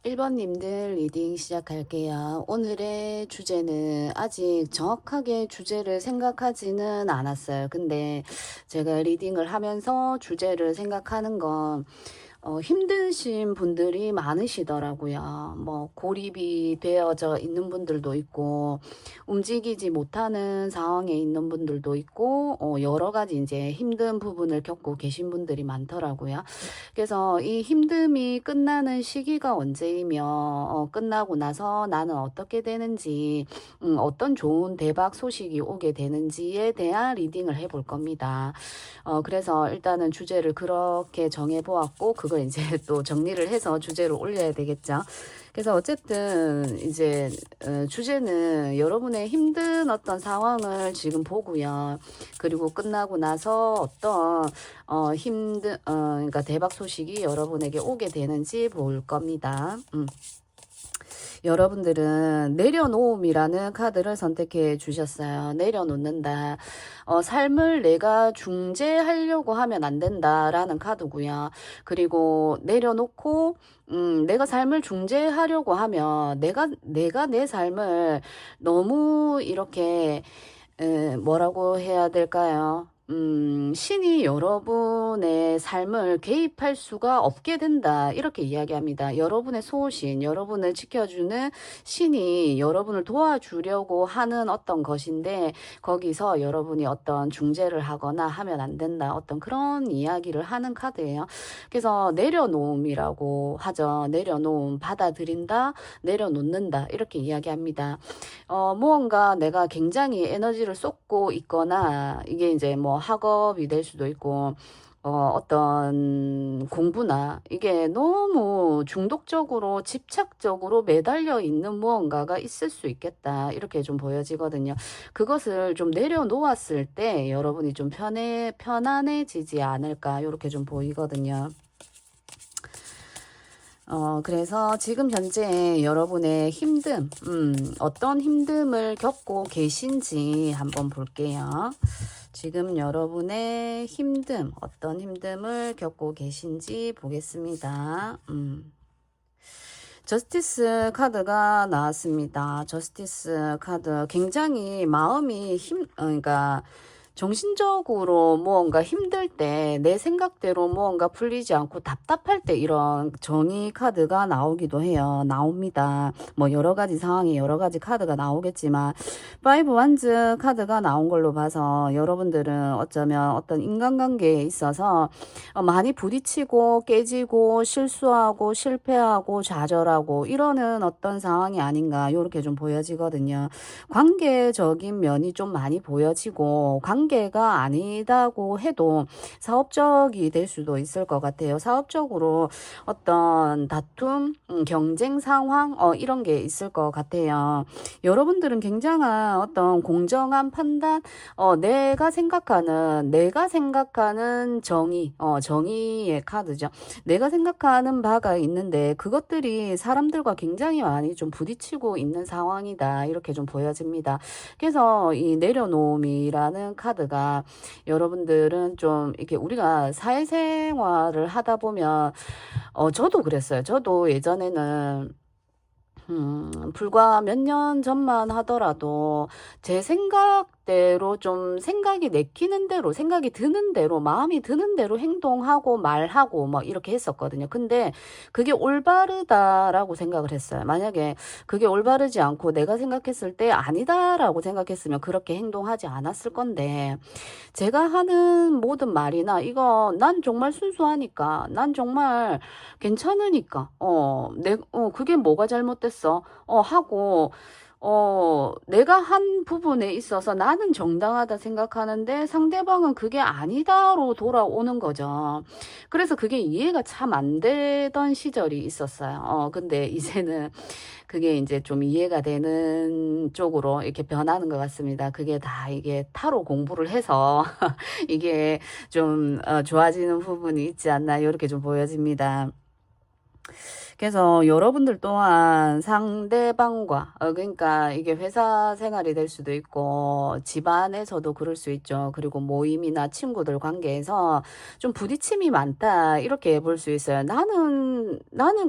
1번님들 리딩 시작할게요. 오늘의 주제는 아직 정확하게 주제를 생각하지는 않았어요. 근데 제가 리딩을 하면서 주제를 생각하는 건 힘드신 분들이 많으시더라고요. 뭐 고립이 되어져 있는 분들도 있고 움직이지 못하는 상황에 있는 분들도 있고 여러 가지 이제 힘든 부분을 겪고 계신 분들이 많더라고요. 그래서 이 힘듦이 끝나는 시기가 언제이며 끝나고 나서 나는 어떻게 되는지 어떤 좋은 대박 소식이 오게 되는지에 대한 리딩을 해볼 겁니다. 그래서 일단은 주제를 그렇게 정해 보았고 그걸 이제 또 정리를 해서 주제로 올려야 되겠죠. 그래서 어쨌든 이제 주제는 여러분의 힘든 어떤 상황을 지금 보고요. 그리고 끝나고 나서 어떤 그러니까 대박 소식이 여러분에게 오게 되는지 볼 겁니다. 여러분들은 내려놓음이라는 카드를 선택해 주셨어요. 내려놓는다. 삶을 내가 중재하려고 하면 안 된다라는 카드고요. 그리고 내려놓고 내가 삶을 중재하려고 하면 내가 내 삶을 너무 이렇게 뭐라고 해야 될까요? 신이 여러분의 삶을 개입할 수가 없게 된다. 이렇게 이야기합니다. 여러분의 소신, 여러분을 지켜주는 신이 여러분을 도와주려고 하는 어떤 것인데, 거기서 여러분이 어떤 중재를 하거나 하면 안 된다. 어떤 그런 이야기를 하는 카드예요. 그래서 내려놓음이라고 하죠. 내려놓음, 받아들인다, 내려놓는다. 이렇게 이야기합니다. 무언가 내가 굉장히 에너지를 쏟고 있거나, 이게 이제 뭐 학업이 될 수도 있고, 어떤 공부나 이게 너무 중독적으로 집착적으로 매달려 있는 무언가가 있을 수 있겠다. 이렇게 좀 보여지거든요. 그것을 좀 내려놓았을 때 여러분이 좀 편안해지지 않을까. 이렇게 좀 보이거든요. 그래서 지금 현재 여러분의 힘듦, 어떤 힘듦을 겪고 계신지 한번 볼게요. 지금 여러분의 힘듦, 어떤 힘듦을 겪고 계신지 보겠습니다. 저스티스 카드가 나왔습니다. 저스티스 카드 굉장히 마음이 그러니까 정신적으로 무언가 힘들 때 내 생각대로 무언가 풀리지 않고 답답할 때 이런 정의 카드가 나오기도 해요. 나옵니다. 뭐 여러 가지 상황이 여러 가지 카드가 나오겠지만 파이브 완즈 카드가 나온 걸로 봐서 여러분들은 어쩌면 어떤 인간관계에 있어서 많이 부딪히고 깨지고 실수하고 실패하고 좌절하고 이러는 어떤 상황이 아닌가 이렇게 좀 보여지거든요. 관계적인 면이 좀 많이 보여지고 관계가 아니다고 해도 사업적이 될 수도 있을 것 같아요. 사업적으로 어떤 다툼, 경쟁 상황 이런 게 있을 것 같아요. 여러분들은 굉장한 어떤 공정한 판단, 내가 생각하는 정의의 카드죠. 내가 생각하는 바가 있는데 그것들이 사람들과 굉장히 많이 좀 부딪히고 있는 상황이다. 이렇게 좀 보여집니다. 그래서 이 내려놓음이라는 카드가 여러분들은 좀 이렇게 우리가 사회생활을 하다 보면 저도 그랬어요. 저도 예전에는 불과 몇 년 전만 하더라도 제 생각대로 좀 생각이 내키는 대로, 생각이 드는 대로, 마음이 드는 대로 행동하고 말하고 뭐 이렇게 했었거든요. 근데 그게 올바르다라고 생각을 했어요. 만약에 그게 올바르지 않고 내가 생각했을 때 아니다라고 생각했으면 그렇게 행동하지 않았을 건데, 제가 하는 모든 말이나 이거 난 정말 순수하니까, 난 정말 괜찮으니까, 그게 뭐가 잘못됐어? 하고, 내가 한 부분에 있어서 나는 정당하다 생각하는데 상대방은 그게 아니다로 돌아오는 거죠. 그래서 그게 이해가 참 안 되던 시절이 있었어요. 근데 이제는 그게 이제 좀 이해가 되는 쪽으로 이렇게 변하는 것 같습니다. 그게 다 이게 타로 공부를 해서 이게 좀 좋아지는 부분이 있지 않나 이렇게 좀 보여집니다. 그래서 여러분들 또한 상대방과 그러니까 이게 회사 생활이 될 수도 있고 집안에서도 그럴 수 있죠. 그리고 모임이나 친구들 관계에서 좀 부딪힘이 많다 이렇게 볼 수 있어요. 나는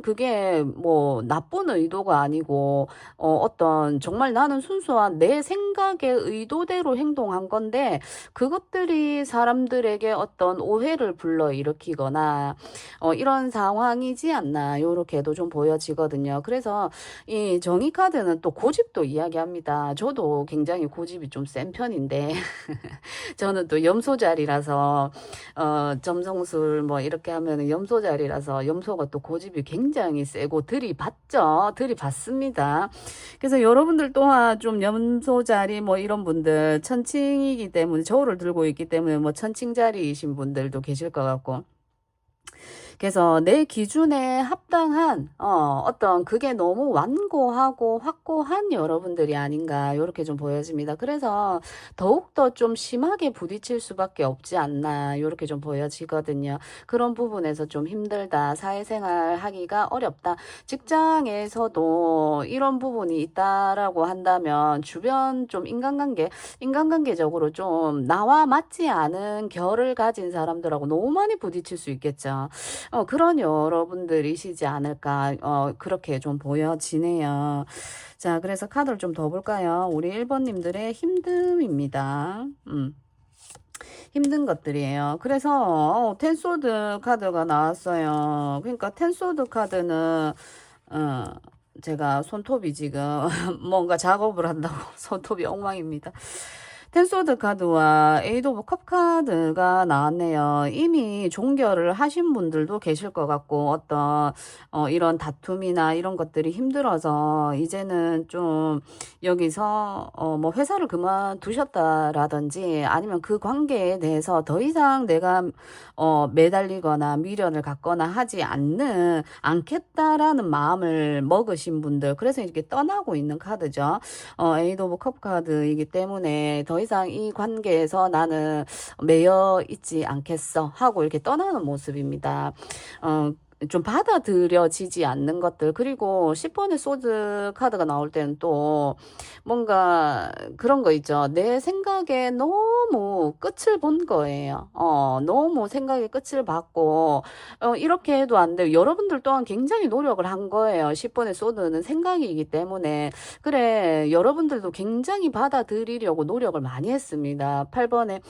그게 뭐 나쁜 의도가 아니고 어떤 정말 나는 순수한 내 생각의 의도대로 행동한 건데 그것들이 사람들에게 어떤 오해를 불러일으키거나 이런 상황이지 않나 요렇게도 좀 보여지거든요. 그래서 이 정의 카드는 또 고집도 이야기합니다. 저도 굉장히 고집이 좀 센 편인데 저는 또 염소자리라서 점성술 뭐 이렇게 하면은 염소자리라서 염소가 또 고집이 굉장히 세고 들이받죠. 들이받습니다. 그래서 여러분들 또한 좀 염소자리 뭐 이런 분들 천칭이기 때문에 저울을 들고 있기 때문에 뭐 천칭자리이신 분들도 계실 것 같고 그래서 내 기준에 합당한 어떤 그게 너무 완고하고 확고한 여러분들이 아닌가 이렇게 좀 보여집니다. 그래서 더욱더 좀 심하게 부딪힐 수밖에 없지 않나 이렇게 좀 보여지거든요. 그런 부분에서 좀 힘들다. 사회생활 하기가 어렵다. 직장에서도 이런 부분이 있다라고 한다면 주변 좀 인간관계적으로 좀 나와 맞지 않은 결을 가진 사람들하고 너무 많이 부딪힐 수 있겠죠. 그런 여러분들이시지 않을까, 그렇게 좀 보여지네요. 자, 그래서 카드를 좀 더 볼까요? 우리 1번님들의 힘듦입니다. 힘든 것들이에요. 그래서, 텐소드 카드가 나왔어요. 그러니까 텐소드 카드는, 어, 제가 손톱이 지금 뭔가 작업을 한다고 손톱이 엉망입니다. 텐소드 카드와 에이드 오브 컵 카드가 나왔네요. 이미 종결을 하신 분들도 계실 것 같고 어떤 이런 다툼이나 이런 것들이 힘들어서 이제는 좀 여기서 뭐 회사를 그만두셨다라든지 아니면 그 관계에 대해서 더 이상 내가 매달리거나 미련을 갖거나 하지 않겠다라는 마음을 먹으신 분들 그래서 이렇게 떠나고 있는 카드죠. 에이드 오브 컵 카드이기 때문에 더 이상 이 관계에서 나는 매여 있지 않겠어 하고 이렇게 떠나는 모습입니다. 좀 받아들여지지 않는 것들 그리고 10번의 소드 카드가 나올 때는 또 뭔가 그런 거 있죠. 내 생각에 너무 끝을 본 거예요. 너무 생각의 끝을 봤고 이렇게 해도 안 돼요. 여러분들 또한 굉장히 노력을 한 거예요. 10번의 소드는 생각이기 때문에 그래 여러분들도 굉장히 받아들이려고 노력을 많이 했습니다. 8번의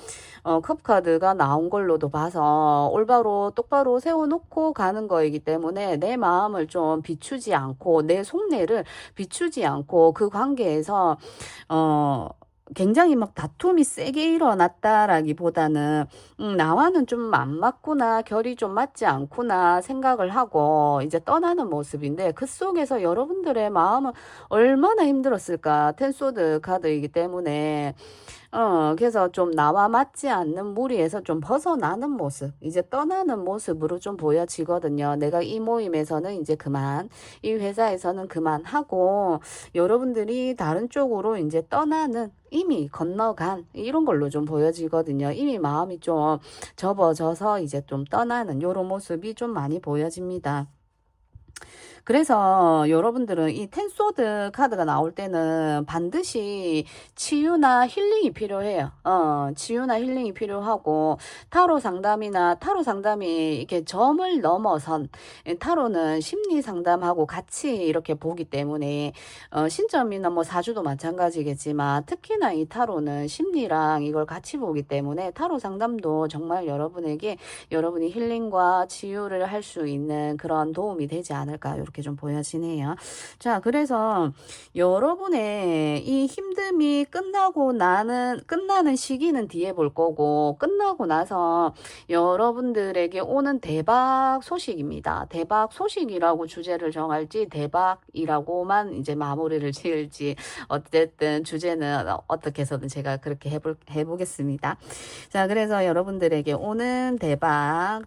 컵 카드가 나온 걸로도 봐서 올바로 똑바로 세워놓고 가는 거이기 때문에 내 마음을 좀 비추지 않고 내 속내를 비추지 않고 그 관계에서 굉장히 막 다툼이 세게 일어났다라기보다는 나와는 좀 안 맞구나 결이 좀 맞지 않구나 생각을 하고 이제 떠나는 모습인데 그 속에서 여러분들의 마음은 얼마나 힘들었을까 텐소드 카드이기 때문에 그래서 좀 나와 맞지 않는 무리에서 좀 벗어나는 모습, 이제 떠나는 모습으로 좀 보여지거든요. 내가 이 모임에서는 이제 그만, 이 회사에서는 그만하고, 여러분들이 다른 쪽으로 이제 떠나는, 이미 건너간, 이런 걸로 좀 보여지거든요. 이미 마음이 좀 접어져서 이제 좀 떠나는 이런 모습이 좀 많이 보여집니다. 그래서 여러분들은 이 텐소드 카드가 나올 때는 반드시 치유나 힐링이 필요해요. 치유나 힐링이 필요하고 타로 상담이 이렇게 점을 넘어선 타로는 심리 상담하고 같이 이렇게 보기 때문에 신점이나 뭐 사주도 마찬가지겠지만 특히나 이 타로는 심리랑 이걸 같이 보기 때문에 타로 상담도 정말 여러분에게 여러분이 힐링과 치유를 할 수 있는 그런 도움이 되지 않을까 이렇게 좀 보여지네요. 자, 그래서 여러분의 이 힘듦이 끝나는 시기는 뒤에 볼 거고 끝나고 나서 여러분들에게 오는 대박 소식입니다. 대박 소식이라고 주제를 정할지 대박이라고만 이제 마무리를 지을지 어쨌든 주제는 어떻게 해서든 제가 그렇게 해보겠습니다. 자, 그래서 여러분들에게 오는 대박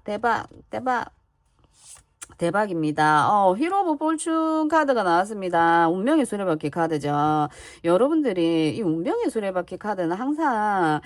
대박입니다. 휠 오브 fortune 카드가 나왔습니다. 운명의 수레바퀴 카드죠. 여러분들이 이 운명의 수레바퀴 카드는 항상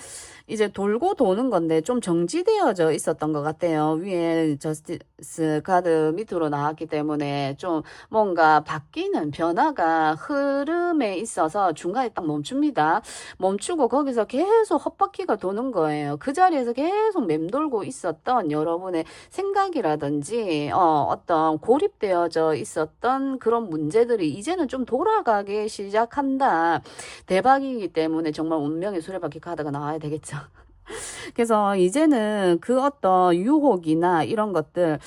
이제 돌고 도는 건데 좀 정지되어져 있었던 것 같아요. 위에 저스티스 카드 밑으로 나왔기 때문에 좀 뭔가 바뀌는 변화가 흐름에 있어서 중간에 딱 멈춥니다. 멈추고 거기서 계속 헛바퀴가 도는 거예요. 그 자리에서 계속 맴돌고 있었던 여러분의 생각이라든지 어떤 고립되어져 있었던 그런 문제들이 이제는 좀 돌아가기 시작한다. 대박이기 때문에 정말 운명의 수레바퀴 카드가 나와야 되겠죠. 그래서 이제는 그 어떤 유혹이나 이런 것들,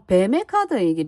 뱀의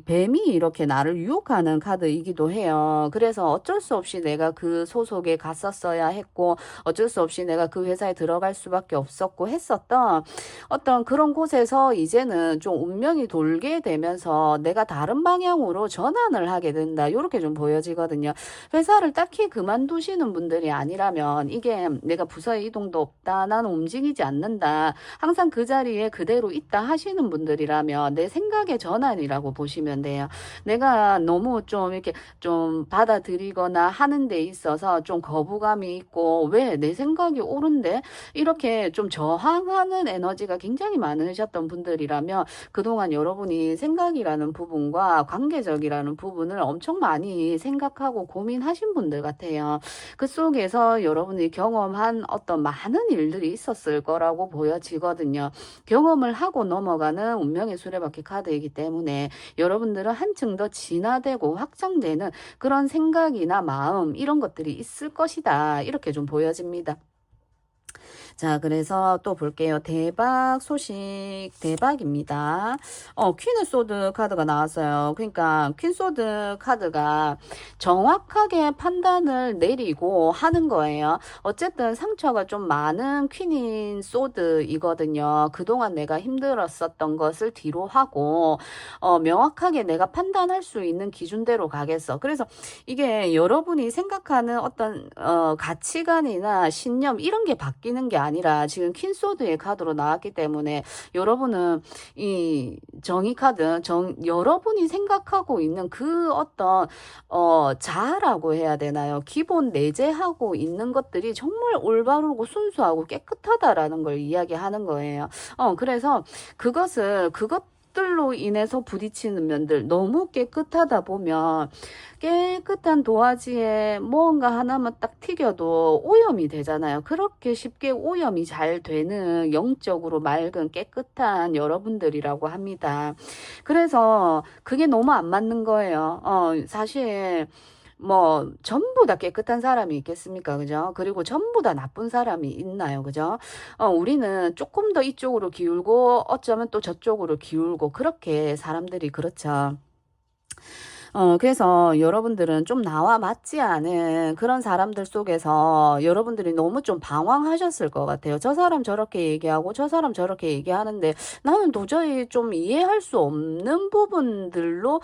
뱀이 이렇게 나를 유혹하는 카드이기도 해요. 그래서 어쩔 수 없이 내가 그 소속에 갔었어야 했고, 어쩔 수 없이 내가 그 회사에 들어갈 수밖에 없었고 했었던 어떤 그런 곳에서 이제는 좀 운명이 돌게 되면서 내가 다른 방향으로 전환을 하게 된다. 이렇게 좀 보여지거든요. 회사를 딱히 그만두시는 분들이 아니라면 이게 내가 부서 이동도 없다. 나는 움직이지 않는다. 항상 그 자리에 그대로 있다 하시는 분들이라면 내 생각의 전환이라고 보시면 돼요. 내가 너무 좀 이렇게 좀 받아들이거나 하는 데 있어서 좀 거부감이 있고 왜 내 생각이 옳은데 이렇게 좀 저항하는 에너지가 굉장히 많으셨던 분들이라면 그동안 여러분이 생각이라는 부분과 관계적이라는 부분을 엄청 많이 생각하고 고민하신 분들 같아요. 그 속에서 여러분이 경험한 어떤 많은 일들이 있었을 거라고 보여지거든요. 경험을 하고 넘어가는 운명의 수레바퀴 카드이기 때문에 여러분들은 한층 더 진화되고 확장되는 그런 생각이나 마음 이런 것들이 있을 것이다. 이렇게 좀 보여집니다. 자, 그래서 또 볼게요. 대박 소식, 대박입니다. 퀸의 소드 카드가 나왔어요. 그러니까 퀸 소드 카드가 정확하게 판단을 내리고 하는 거예요. 어쨌든 상처가 좀 많은 퀸인 소드이거든요. 그동안 내가 힘들었었던 것을 뒤로 하고 명확하게 내가 판단할 수 있는 기준대로 가겠어. 그래서 이게 여러분이 생각하는 어떤 가치관이나 신념 이런 게 바뀌는 게 아니라 지금 퀸소드의 카드로 나왔기 때문에 여러분은 이 정의 카드, 여러분이 생각하고 있는 그 어떤 자아라고 해야 되나요? 기본 내재하고 있는 것들이 정말 올바르고 순수하고 깨끗하다라는 걸 이야기하는 거예요. 그래서 그것들로 인해서 부딪히는 면들 너무 깨끗하다 보면 깨끗한 도화지에 뭔가 하나만 딱 튀겨도 오염이 되잖아요. 그렇게 쉽게 오염이 잘 되는 영적으로 맑은 깨끗한 여러분들이라고 합니다. 그래서 그게 너무 안 맞는 거예요. 사실 뭐 전부 다 깨끗한 사람이 있겠습니까? 그죠? 그리고 전부 다 나쁜 사람이 있나요? 그죠? 우리는 조금 더 이쪽으로 기울고 어쩌면 또 저쪽으로 기울고 그렇게 사람들이 그렇죠. 그래서 여러분들은 좀 나와 맞지 않은 그런 사람들 속에서 여러분들이 너무 좀 방황하셨을 것 같아요. 저 사람 저렇게 얘기하고 저 사람 저렇게 얘기하는데 나는 도저히 좀 이해할 수 없는 부분들로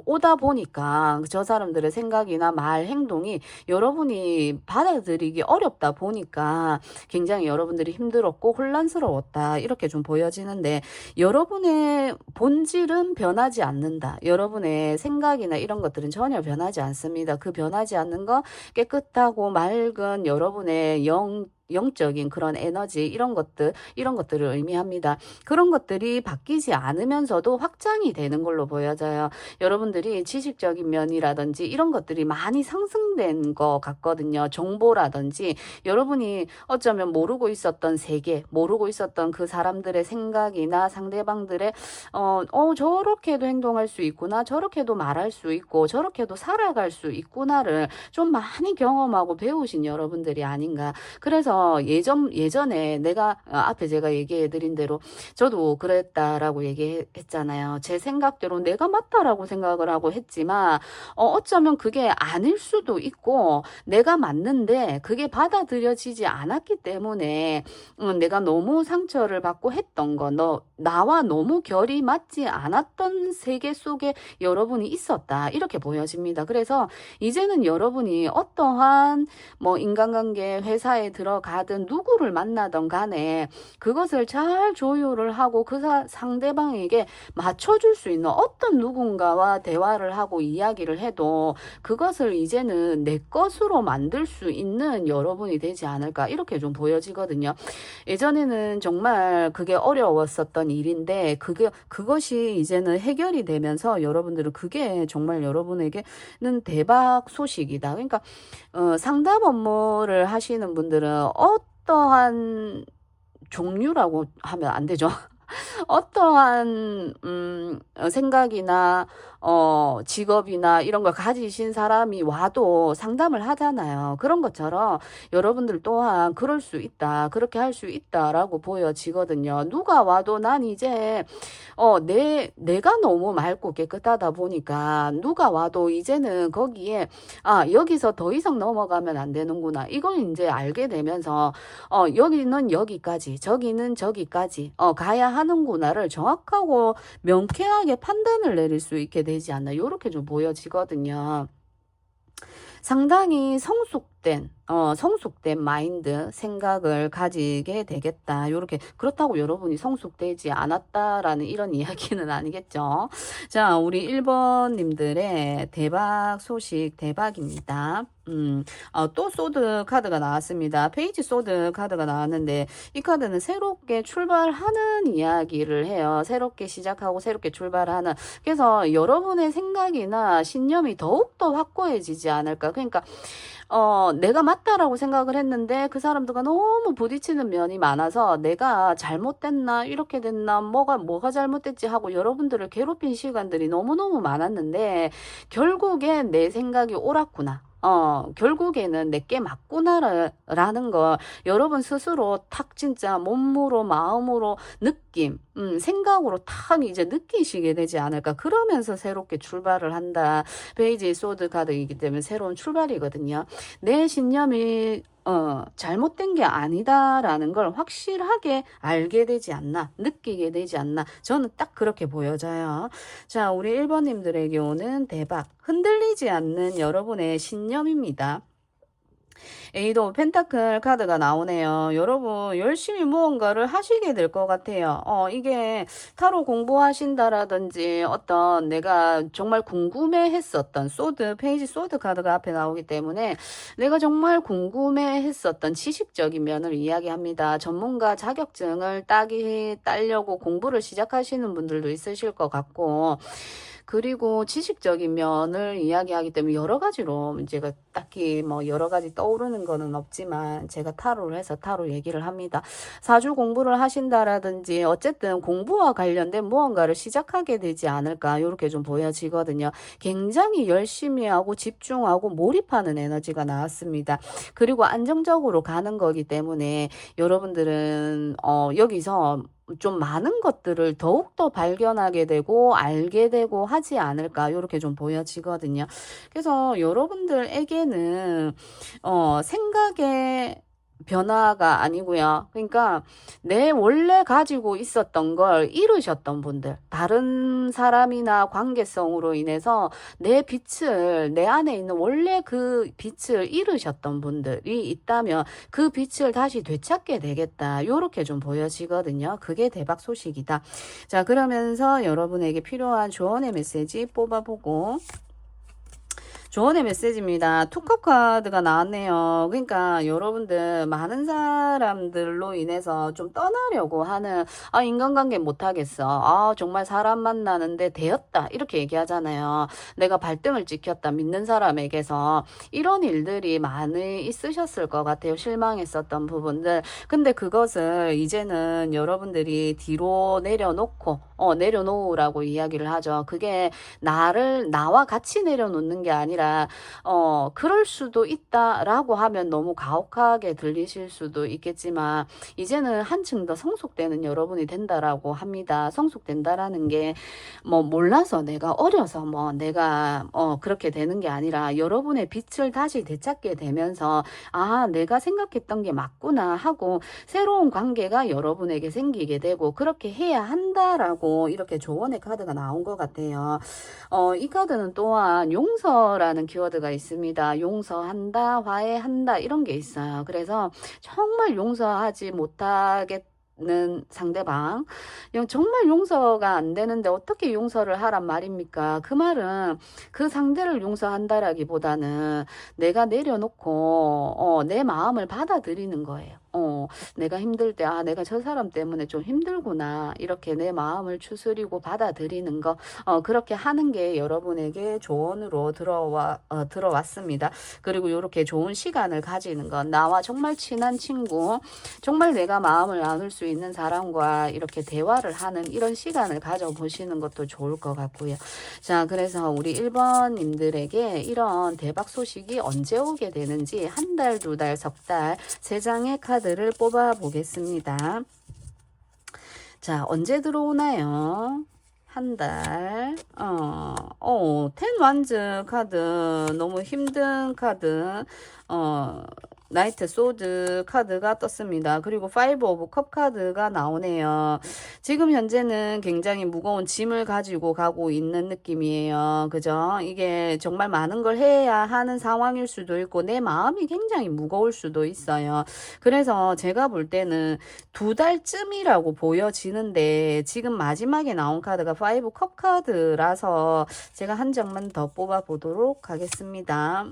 오다 보니까 저 사람들의 생각이나 말, 행동이 여러분이 받아들이기 어렵다 보니까 굉장히 여러분들이 힘들었고 혼란스러웠다. 이렇게 좀 보여지는데 여러분의 본질은 변하지 않는다. 여러분의 생각이나 이런 것들은 전혀 변하지 않습니다. 그 변하지 않는 거 깨끗하고 맑은 여러분의 영적인 그런 에너지 이런 것들을 의미합니다. 그런 것들이 바뀌지 않으면서도 확장이 되는 걸로 보여져요. 여러분들이 지식적인 면이라든지 이런 것들이 많이 상승된 것 같거든요. 정보라든지 여러분이 어쩌면 모르고 있었던 세계, 모르고 있었던 그 사람들의 생각이나 상대방들의 저렇게도 행동할 수 있구나, 저렇게도 말할 수 있고, 저렇게도 살아갈 수 있구나를 좀 많이 경험하고 배우신 여러분들이 아닌가. 그래서 예전에 내가 앞에 제가 얘기해 드린 대로 저도 그랬다라고 얘기했잖아요. 제 생각대로 내가 맞다라고 생각을 하고 했지만 어쩌면 그게 아닐 수도 있고 내가 맞는데 그게 받아들여지지 않았기 때문에 내가 너무 상처를 받고 했던 거 나와 너무 결이 맞지 않았던 세계 속에 여러분이 있었다. 이렇게 보여집니다. 그래서 이제는 여러분이 어떠한 뭐 인간관계 회사에 들어가 가든 누구를 만나든 간에 그것을 잘 조율을 하고 그 상대방에게 맞춰줄 수 있는 어떤 누군가와 대화를 하고 이야기를 해도 그것을 이제는 내 것으로 만들 수 있는 여러분이 되지 않을까 이렇게 좀 보여지거든요. 예전에는 정말 그게 어려웠었던 일인데 그것이 이제는 해결이 되면서 여러분들은 그게 정말 여러분에게는 대박 소식이다. 그러니까 상담 업무를 하시는 분들은 어떠한 종류라고 하면 안 되죠. 어떠한 생각이나 직업이나 이런 걸 가지신 사람이 와도 상담을 하잖아요. 그런 것처럼 여러분들 또한 그럴 수 있다. 그렇게 할 수 있다라고 보여지거든요. 누가 와도 난 이제 내가 너무 맑고 깨끗하다 보니까 누가 와도 이제는 거기에 여기서 더 이상 넘어가면 안 되는구나. 이걸 이제 알게 되면서 여기는 여기까지, 저기는 저기까지 가야 하는구나를 정확하고 명쾌하게 판단을 내릴 수 있게 되지 않나 요렇게 좀 보여지거든요. 상당히 성숙된 마인드, 생각을 가지게 되겠다. 요렇게, 그렇다고 여러분이 성숙되지 않았다라는 이런 이야기는 아니겠죠. 자, 우리 1번님들의 대박 소식, 대박입니다. 또 소드 카드가 나왔습니다. 페이지 소드 카드가 나왔는데 이 카드는 새롭게 출발하는 이야기를 해요. 새롭게 시작하고 새롭게 출발하는. 그래서 여러분의 생각이나 신념이 더욱더 확고해지지 않을까. 그러니까 내가 맞다라고 생각을 했는데 그 사람들과 너무 부딪히는 면이 많아서 내가 잘못됐나 이렇게 됐나 뭐가 잘못됐지 하고 여러분들을 괴롭힌 시간들이 너무너무 많았는데 결국엔 내 생각이 옳았구나. 결국에는 내게 맞구나라는 거 여러분 스스로 탁 진짜 몸으로 마음으로 느낌, 생각으로 탁 이제 느끼시게 되지 않을까. 그러면서 새롭게 출발을 한다. 페이지 소드 카드이기 때문에 새로운 출발이거든요. 내 신념이 잘못된 게 아니다라는 걸 확실하게 알게 되지 않나, 느끼게 되지 않나, 저는 딱 그렇게 보여져요. 자, 우리 1번님들에게 오는 대박, 흔들리지 않는 여러분의 신념입니다. 에이드 오브 펜타클 카드가 나오네요. 여러분 열심히 무언가를 하시게 될 것 같아요. 이게 타로 공부하신다라든지 어떤 내가 정말 궁금해했었던 페이지 소드 카드가 앞에 나오기 때문에 내가 정말 궁금해했었던 지식적인 면을 이야기합니다. 전문가 자격증을 따려고 공부를 시작하시는 분들도 있으실 것 같고 그리고 지식적인 면을 이야기하기 때문에 여러 가지로 제가 딱히 뭐 여러 가지 떠오르는 거는 없지만 제가 타로를 해서 타로 얘기를 합니다. 사주 공부를 하신다라든지 어쨌든 공부와 관련된 무언가를 시작하게 되지 않을까 이렇게 좀 보여지거든요. 굉장히 열심히 하고 집중하고 몰입하는 에너지가 나왔습니다. 그리고 안정적으로 가는 거기 때문에 여러분들은 여기서 좀 많은 것들을 더욱더 발견하게 되고 알게 되고 하지 않을까 이렇게 좀 보여지거든요. 그래서 여러분들에게는 생각의 변화가 아니고요. 그러니까 내 원래 가지고 있었던 걸 잃으셨던 분들, 다른 사람이나 관계성으로 인해서 내 안에 있는 원래 그 빛을 잃으셨던 분들이 있다면 그 빛을 다시 되찾게 되겠다. 요렇게 좀 보여지거든요. 그게 대박 소식이다. 자, 그러면서 여러분에게 필요한 조언의 메시지 뽑아보고 조언의 메시지입니다. 투컵 카드가 나왔네요. 그러니까 여러분들 많은 사람들로 인해서 좀 떠나려고 하는 인간관계 못하겠어. 정말 사람 만나는데 되었다. 이렇게 얘기하잖아요. 내가 발등을 찍혔다. 믿는 사람에게서 이런 일들이 많이 있으셨을 것 같아요. 실망했었던 부분들. 근데 그것을 이제는 여러분들이 뒤로 내려놓고 내려놓으라고 이야기를 하죠. 그게 나와 같이 내려놓는 게 아니라 그럴 수도 있다라고 하면 너무 가혹하게 들리실 수도 있겠지만 이제는 한층 더 성숙되는 여러분이 된다라고 합니다. 성숙된다라는 게 뭐 몰라서 내가 어려서 뭐 내가 그렇게 되는 게 아니라 여러분의 빛을 다시 되찾게 되면서 내가 생각했던 게 맞구나 하고 새로운 관계가 여러분에게 생기게 되고 그렇게 해야 한다라고 이렇게 조언의 카드가 나온 것 같아요. 이 카드는 또한 용서라 용서라는 키워드가 있습니다. 용서한다, 화해한다 이런 게 있어요. 그래서 정말 용서하지 못하겠는 상대방, 정말 용서가 안 되는데 어떻게 용서를 하란 말입니까? 그 말은 그 상대를 용서한다라기보다는 내가 내려놓고 내 마음을 받아들이는 거예요. 내가 힘들 때, 내가 저 사람 때문에 좀 힘들구나. 이렇게 내 마음을 추스리고 받아들이는 거, 그렇게 하는 게 여러분에게 조언으로 들어왔습니다. 그리고 이렇게 좋은 시간을 가지는 건 나와 정말 친한 친구, 정말 내가 마음을 나눌 수 있는 사람과 이렇게 대화를 하는 이런 시간을 가져보시는 것도 좋을 것 같고요. 자, 그래서 우리 1번님들에게 이런 대박 소식이 언제 오게 되는지 한 달, 두 달, 석 달, 세 장의 카드를 뽑아 보겠습니다. 자, 언제 들어오나요? 한 달. 텐 완즈 카드. 너무 힘든 카드. 나이트 소드 카드가 떴습니다. 그리고 파이브 오브 컵 카드가 나오네요. 지금 현재는 굉장히 무거운 짐을 가지고 가고 있는 느낌이에요. 그죠? 이게 정말 많은 걸 해야 하는 상황일 수도 있고 내 마음이 굉장히 무거울 수도 있어요. 그래서 제가 볼 때는 두 달쯤이라고 보여지는데 지금 마지막에 나온 카드가 파이브 컵 카드라서 제가 한 장만 더 뽑아 보도록 하겠습니다.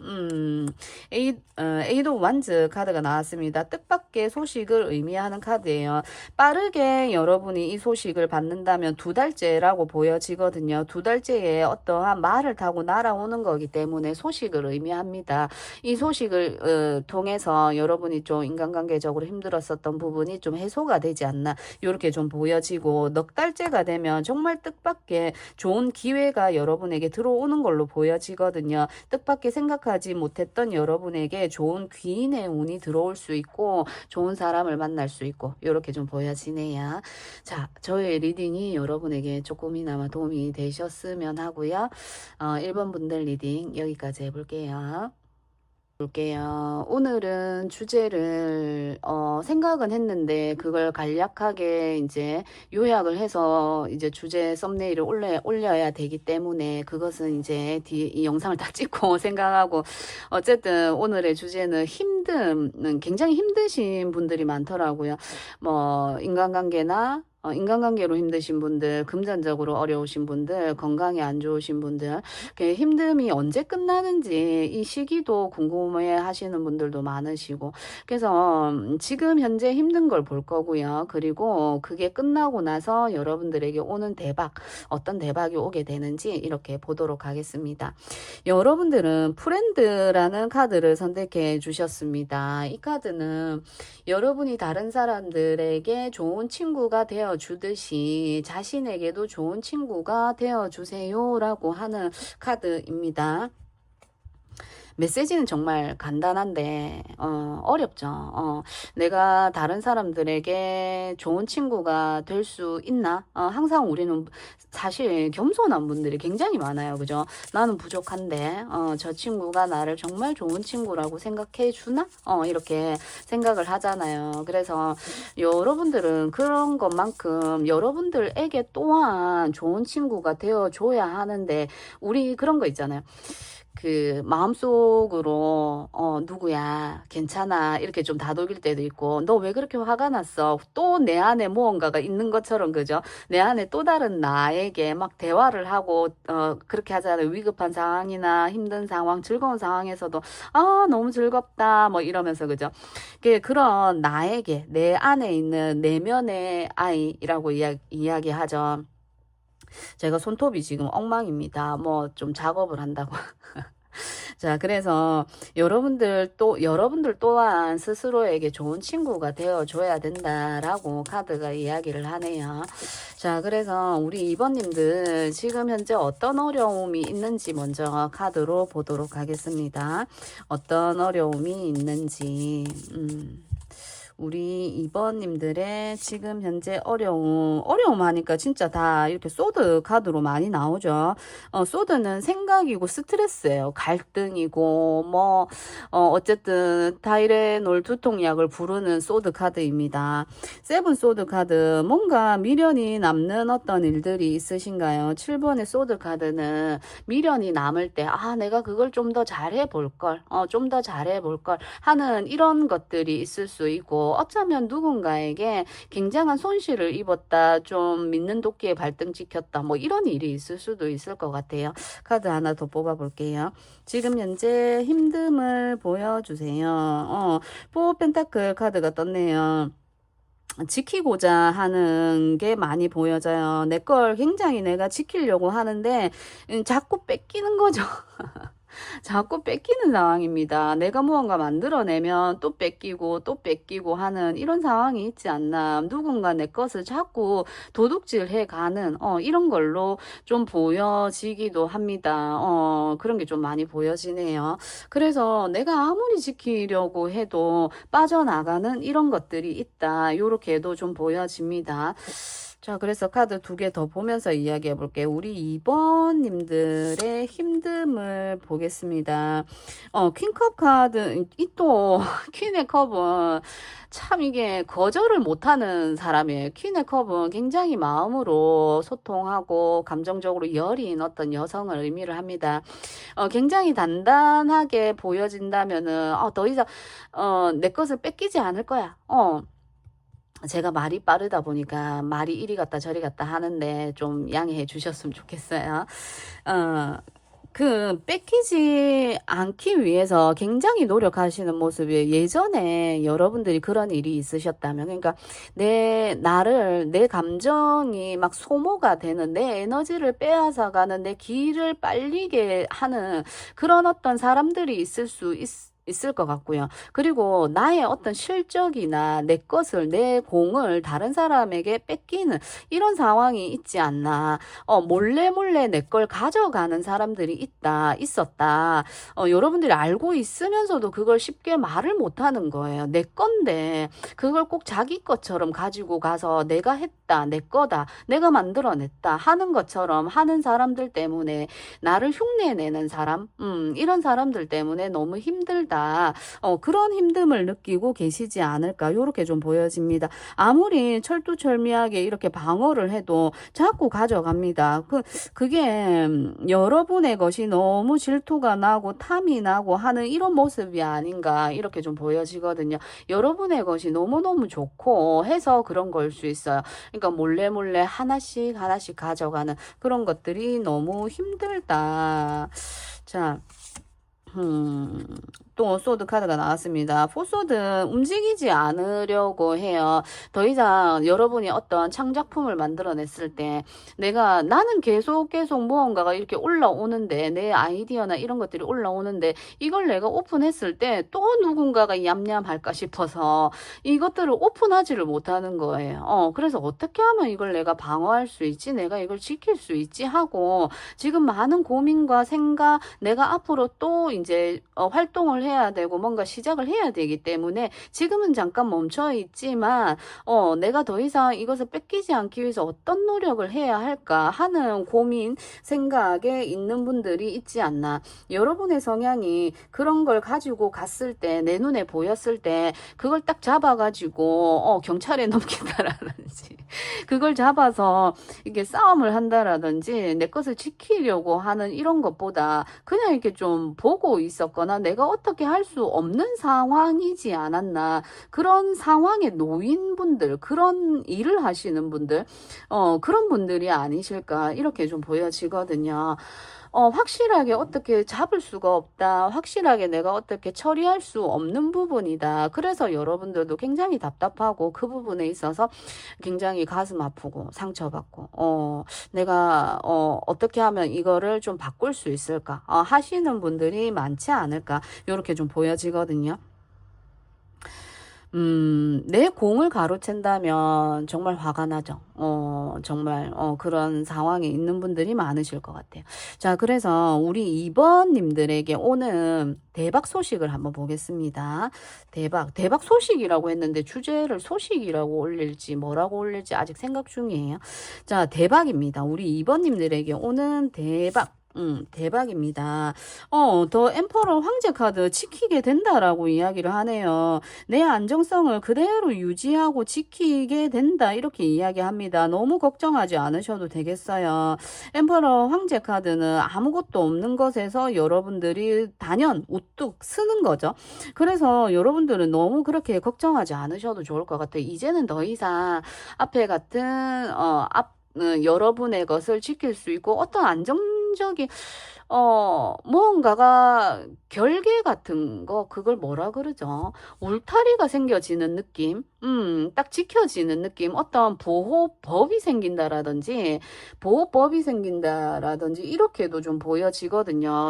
에이드 완즈 카드가 나왔습니다. 뜻밖의 소식을 의미하는 카드예요. 빠르게 여러분이 이 소식을 받는다면 두 달째라고 보여지거든요. 두 달째에 어떠한 말을 타고 날아오는 거기 때문에 소식을 의미합니다. 이 소식을 통해서 여러분이 좀 인간관계적으로 힘들었었던 부분이 좀 해소가 되지 않나 이렇게 좀 보여지고, 넉 달째가 되면 정말 뜻밖의 좋은 기회가 여러분에게 들어오는 걸로 보여지거든요. 뜻밖의 생각하지 못했던 여러분에게 좋은 귀인의 운이 들어올 수 있고 좋은 사람을 만날 수 있고 이렇게 좀 보여지네요. 자, 저의 리딩이 여러분에게 조금이나마 도움이 되셨으면 하고요. 1번 분들 리딩 여기까지 해볼게요. 오늘은 주제를 생각은 했는데 그걸 간략하게 이제 요약을 해서 이제 주제 썸네일을 올려야 되기 때문에 그것은 이제 이 영상을 다 찍고 생각하고, 어쨌든 오늘의 주제는 굉장히 힘드신 분들이 많더라고요. 뭐 인간관계로 힘드신 분들, 금전적으로 어려우신 분들, 건강이 안 좋으신 분들, 힘듦이 언제 끝나는지 이 시기도 궁금해 하시는 분들도 많으시고, 그래서 지금 현재 힘든 걸 볼 거고요. 그리고 그게 끝나고 나서 여러분들에게 오는 대박, 어떤 대박이 오게 되는지 이렇게 보도록 하겠습니다. 여러분들은 프렌드라는 카드를 선택해 주셨습니다. 이 카드는 여러분이 다른 사람들에게 좋은 친구가 되어 주듯이 자신에게도 좋은 친구가 되어 주세요 라고 하는 카드입니다. 메시지는 정말 간단한데 어렵죠. 내가 다른 사람들에게 좋은 친구가 될 수 있나? 항상 우리는 사실 겸손한 분들이 굉장히 많아요. 그죠? 나는 부족한데 저 친구가 나를 정말 좋은 친구라고 생각해 주나? 이렇게 생각을 하잖아요. 그래서 여러분들은 그런 것만큼 여러분들에게 또한 좋은 친구가 되어 줘야 하는데, 우리 그런 거 있잖아요. 그 마음속으로 누구야 괜찮아 이렇게 좀 다독일 때도 있고, 너 왜 그렇게 화가 났어, 또 내 안에 무언가가 있는 것처럼, 그죠? 내 안에 또 다른 나에게 막 대화를 하고 그렇게 하잖아요. 위급한 상황이나 힘든 상황, 즐거운 상황에서도 너무 즐겁다 뭐 이러면서, 그죠? 그런 나에게, 내 안에 있는 내면의 아이라고 이야기하죠. 제가 손톱이 지금 엉망입니다. 뭐 좀 작업을 한다고. 자, 그래서 여러분들 또한 스스로에게 좋은 친구가 되어줘야 된다라고 카드가 이야기를 하네요. 자, 그래서 우리 2번님들 지금 현재 어떤 어려움이 있는지 먼저 카드로 보도록 하겠습니다. 어떤 어려움이 있는지. 우리 2번님들의 지금 현재 어려움 하니까 진짜 다 이렇게 소드 카드로 많이 나오죠. 소드는 생각이고 스트레스예요. 갈등이고 뭐 어쨌든 타이레놀 두통약을 부르는 소드 카드입니다. 세븐 소드 카드, 뭔가 미련이 남는 어떤 일들이 있으신가요? 7번의 소드 카드는 미련이 남을 때, 내가 그걸 좀 더 잘해 볼 걸, 좀 더 잘해 볼 걸 하는 이런 것들이 있을 수 있고, 어쩌면 누군가에게 굉장한 손실을 입었다, 좀 믿는 도끼에 발등 찍혔다, 뭐 이런 일이 있을 수도 있을 것 같아요. 카드 하나 더 뽑아 볼게요. 지금 현재 힘듦을 보여주세요. 포 펜타클 카드가 떴네요. 지키고자 하는 게 많이 보여져요. 내 걸 굉장히 내가 지키려고 하는데 자꾸 뺏기는 거죠. 자꾸 뺏기는 상황입니다. 내가 무언가 만들어내면 또 뺏기고 또 뺏기고 하는 이런 상황이 있지 않나. 누군가 내 것을 자꾸 도둑질해 가는 이런 걸로 좀 보여지기도 합니다. 그런 게 좀 많이 보여지네요. 그래서 내가 아무리 지키려고 해도 빠져나가는 이런 것들이 있다. 요렇게도 좀 보여집니다. 자, 그래서 카드 2개 더 보면서 이야기해 볼게요. 우리 2번님들의 힘듦을 보겠습니다. 퀸컵 카드, 이 또, 퀸의 컵은 참 이게 거절을 못하는 사람이에요. 퀸의 컵은 굉장히 마음으로 소통하고 감정적으로 여린 어떤 여성을 의미를 합니다. 굉장히 단단하게 보여진다면은, 더 이상, 내 것을 뺏기지 않을 거야. 제가 말이 빠르다 보니까 말이 이리 갔다 저리 갔다 하는데 좀 양해해 주셨으면 좋겠어요. 뺏기지 않기 위해서 굉장히 노력하시는 모습이에요. 예전에 여러분들이 그런 일이 있으셨다면, 그러니까 내 감정이 막 소모가 되는, 내 에너지를 빼앗아가는, 내 기를 빨리게 하는 그런 어떤 사람들이 있을 것 같고요. 그리고 나의 어떤 실적이나 내 것을, 내 공을 다른 사람에게 뺏기는 이런 상황이 있지 않나. 몰래 내 걸 가져가는 사람들이 있었다. 여러분들이 알고 있으면서도 그걸 쉽게 말을 못 하는 거예요. 내 건데, 그걸 꼭 자기 것처럼 가지고 가서 내가 했다, 내 거다, 내가 만들어냈다 하는 것처럼 하는 사람들 때문에 나를 흉내내는 사람, 이런 사람들 때문에 너무 힘들다. 그런 힘듦을 느끼고 계시지 않을까 요렇게 좀 보여집니다. 아무리 철두철미하게 이렇게 방어를 해도 자꾸 가져갑니다. 그게 여러분의 것이 너무 질투가 나고 탐이 나고 하는 이런 모습이 아닌가 이렇게 좀 보여지거든요. 여러분의 것이 너무너무 좋고 해서 그런 걸 수 있어요. 그러니까 몰래 하나씩 가져가는 그런 것들이 너무 힘들다. 자, 또 소드 카드가 나왔습니다. 포소드 움직이지 않으려고 해요. 더 이상 여러분이 어떤 창작품을 만들어냈을 때 나는 계속 무언가가 이렇게 올라오는데 내 아이디어나 이런 것들이 올라오는데 이걸 내가 오픈했을 때 또 누군가가 얌얌할까 싶어서 이것들을 오픈하지를 못하는 거예요. 그래서 어떻게 하면 이걸 내가 방어할 수 있지? 내가 이걸 지킬 수 있지? 하고 지금 많은 고민과 생각, 내가 앞으로 또 이제 활동을 해야 되고 뭔가 시작을 해야 되기 때문에 지금은 잠깐 멈춰 있지만 내가 더 이상 이것을 뺏기지 않기 위해서 어떤 노력을 해야 할까 하는 고민, 생각에 있는 분들이 있지 않나. 여러분의 성향이 그런 걸 가지고 갔을 때, 내 눈에 보였을 때 그걸 딱 잡아가지고 경찰에 넘긴다라든지 그걸 잡아서 이게 싸움을 한다라든지 내 것을 지키려고 하는 이런 것보다 그냥 이렇게 좀 보고 있었거나 내가 어떻게 할 수 없는 상황이지 않았나. 그런 상황에 놓인 분들, 그런 일을 하시는 분들, 그런 분들이 아니실까 이렇게 좀 보여지거든요. 확실하게 어떻게 잡을 수가 없다. 확실하게 내가 어떻게 처리할 수 없는 부분이다. 그래서 여러분들도 굉장히 답답하고 그 부분에 있어서 굉장히 가슴 아프고 상처받고 내가 어떻게 하면 이거를 좀 바꿀 수 있을까 하시는 분들이 많지 않을까 이렇게 좀 보여지거든요. 내 공을 가로챈다면 정말 화가 나죠. 정말, 그런 상황에 있는 분들이 많으실 것 같아요. 자, 그래서 우리 2번님들에게 오는 대박 소식을 한번 보겠습니다. 대박 소식이라고 했는데 주제를 소식이라고 올릴지 뭐라고 올릴지 아직 생각 중이에요. 자, 대박입니다. 우리 2번님들에게 오는 대박. 대박입니다. 더 엠퍼러 황제 카드 지키게 된다라고 이야기를 하네요. 내 안정성을 그대로 유지하고 지키게 된다. 이렇게 이야기합니다. 너무 걱정하지 않으셔도 되겠어요. 엠퍼러 황제 카드는 아무것도 없는 것에서 여러분들이 단연 우뚝 쓰는 거죠. 그래서 여러분들은 너무 그렇게 걱정하지 않으셔도 좋을 것 같아요. 이제는 더 이상 앞에 같은, 여러분의 것을 지킬 수 있고 어떤 안정적인 무언가가 결계 같은 거 그걸 뭐라 그러죠? 울타리가 생겨지는 느낌, 딱 지켜지는 느낌, 어떤 보호법이 생긴다라든지 보호법이 생긴다라든지 이렇게도 좀 보여지거든요.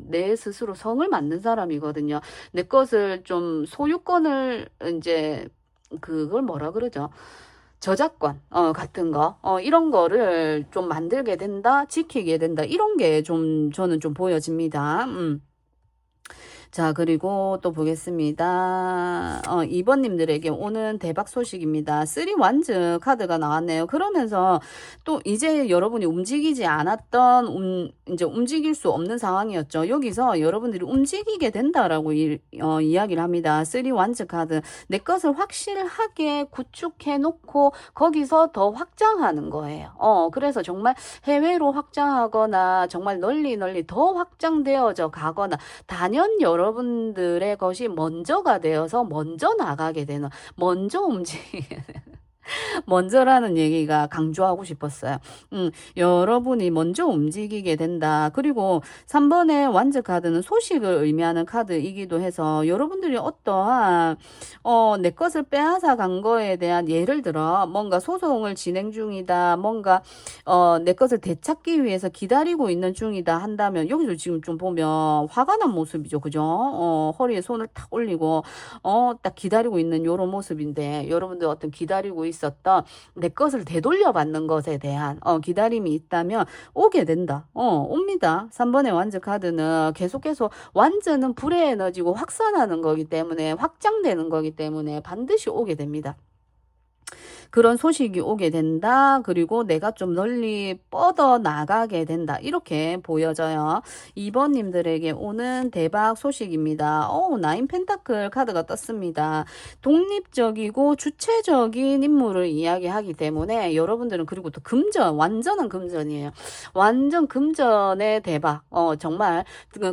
내 스스로 성을 만든 사람이거든요. 내 것을 좀 소유권을 이제 그걸 뭐라 그러죠? 저작권 같은 거 이런 거를 좀 만들게 된다, 지키게 된다, 이런 게 좀 저는 좀 보여집니다. 자, 그리고 또 보겠습니다. 2번님들에게 오는 대박 소식입니다. 3 완즈 카드가 나왔네요. 그러면서 또 이제 여러분이 움직이지 않았던, 이제 움직일 수 없는 상황이었죠. 여기서 여러분들이 움직이게 된다라고 이야기를 합니다. 3 완즈 카드. 내 것을 확실하게 구축해 놓고 거기서 더 확장하는 거예요. 그래서 정말 해외로 확장하거나 정말 널리 더 확장되어져 가거나 단연 여러분들의 것이 먼저가 되어서 먼저 나가게 되는, 먼저 움직이게 되는. 먼저라는 얘기가 강조하고 싶었어요. 여러분이 먼저 움직이게 된다. 그리고 3번의 완즈 카드는 소식을 의미하는 카드이기도 해서 여러분들이 어떠한 내 것을 빼앗아 간 거에 대한 예를 들어 뭔가 소송을 진행 중이다. 뭔가 내 것을 되찾기 위해서 기다리고 있는 중이다 한다면 여기서 지금 좀 보면 화가 난 모습이죠. 그죠? 허리에 손을 탁 올리고 딱 기다리고 있는 요런 모습인데 여러분들 어떤 기다리고 있었던 내 것을 되돌려 받는 것에 대한 기다림이 있다면 오게 된다. 옵니다. 3번의 완즈 카드는 계속해서 완즈는 불의 에너지고 확산하는 거기 때문에 확장되는 거기 때문에 반드시 오게 됩니다. 그런 소식이 오게 된다. 그리고 내가 좀 널리 뻗어 나가게 된다. 이렇게 보여져요. 2번님들에게 오는 대박 소식입니다. 나인 펜타클 카드가 떴습니다. 독립적이고 주체적인 인물을 이야기하기 때문에 여러분들은 그리고 또 금전, 완전한 금전이에요. 완전 금전의 대박. 정말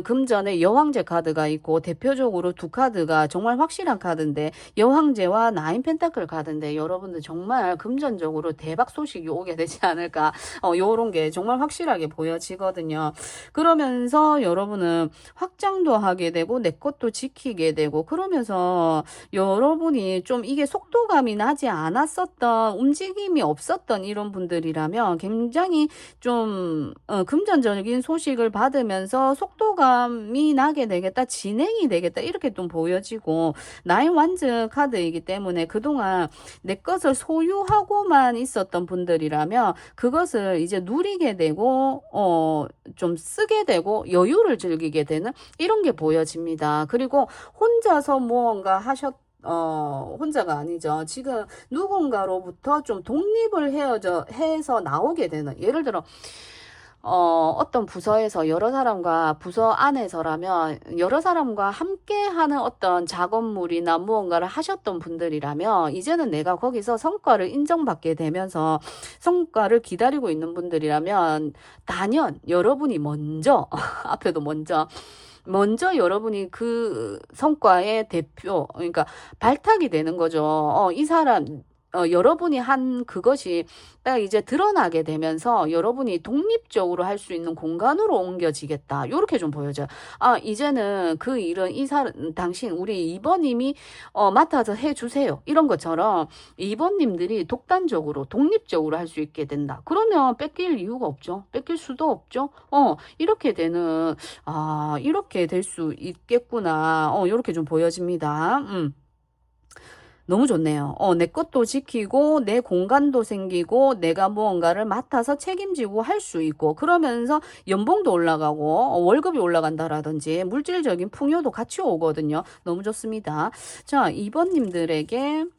금전의 여왕제 카드가 있고 대표적으로 두 카드가 정말 확실한 카드인데 여왕제와 나인 펜타클 카드인데 여러분들 정말 금전적으로 대박 소식이 오게 되지 않을까 요런 게 정말 확실하게 보여지거든요. 그러면서 여러분은 확장도 하게 되고 내 것도 지키게 되고 그러면서 여러분이 좀 이게 속도감이 나지 않았었던 움직임이 없었던 이런 분들이라면 굉장히 좀 금전적인 소식을 받으면서 속도감이 나게 되겠다, 진행이 되겠다 이렇게 좀 보여지고 나인 완즈 카드이기 때문에 그동안 내 것을 소유하고만 있었던 분들이라면 그것을 이제 누리게 되고 좀 쓰게 되고 여유를 즐기게 되는 이런 게 보여집니다. 그리고 혼자서 무언가 혼자가 아니죠. 지금 누군가로부터 좀 독립을 해서 나오게 되는, 예를 들어 어떤 부서에서 여러 사람과 부서 안에서라면 여러 사람과 함께 하는 어떤 작업물이나 무언가를 하셨던 분들이라면 이제는 내가 거기서 성과를 인정받게 되면서 성과를 기다리고 있는 분들이라면 단연 여러분이 먼저 앞에도 먼저 여러분이 그 성과의 대표, 그러니까 발탁이 되는 거죠. 이 사람 여러분이 한 그것이 딱 이제 드러나게 되면서 여러분이 독립적으로 할 수 있는 공간으로 옮겨지겠다. 요렇게 좀 보여져요. 이제는 그 일은 당신, 우리 2번님이 맡아서 해주세요. 이런 것처럼 2번님들이 독단적으로, 독립적으로 할 수 있게 된다. 그러면 뺏길 이유가 없죠. 뺏길 수도 없죠. 이렇게 이렇게 될 수 있겠구나. 요렇게 좀 보여집니다. 너무 좋네요. 내 것도 지키고 내 공간도 생기고 내가 무언가를 맡아서 책임지고 할 수 있고 그러면서 연봉도 올라가고 월급이 올라간다라든지 물질적인 풍요도 같이 오거든요. 너무 좋습니다. 자, 2번님들에게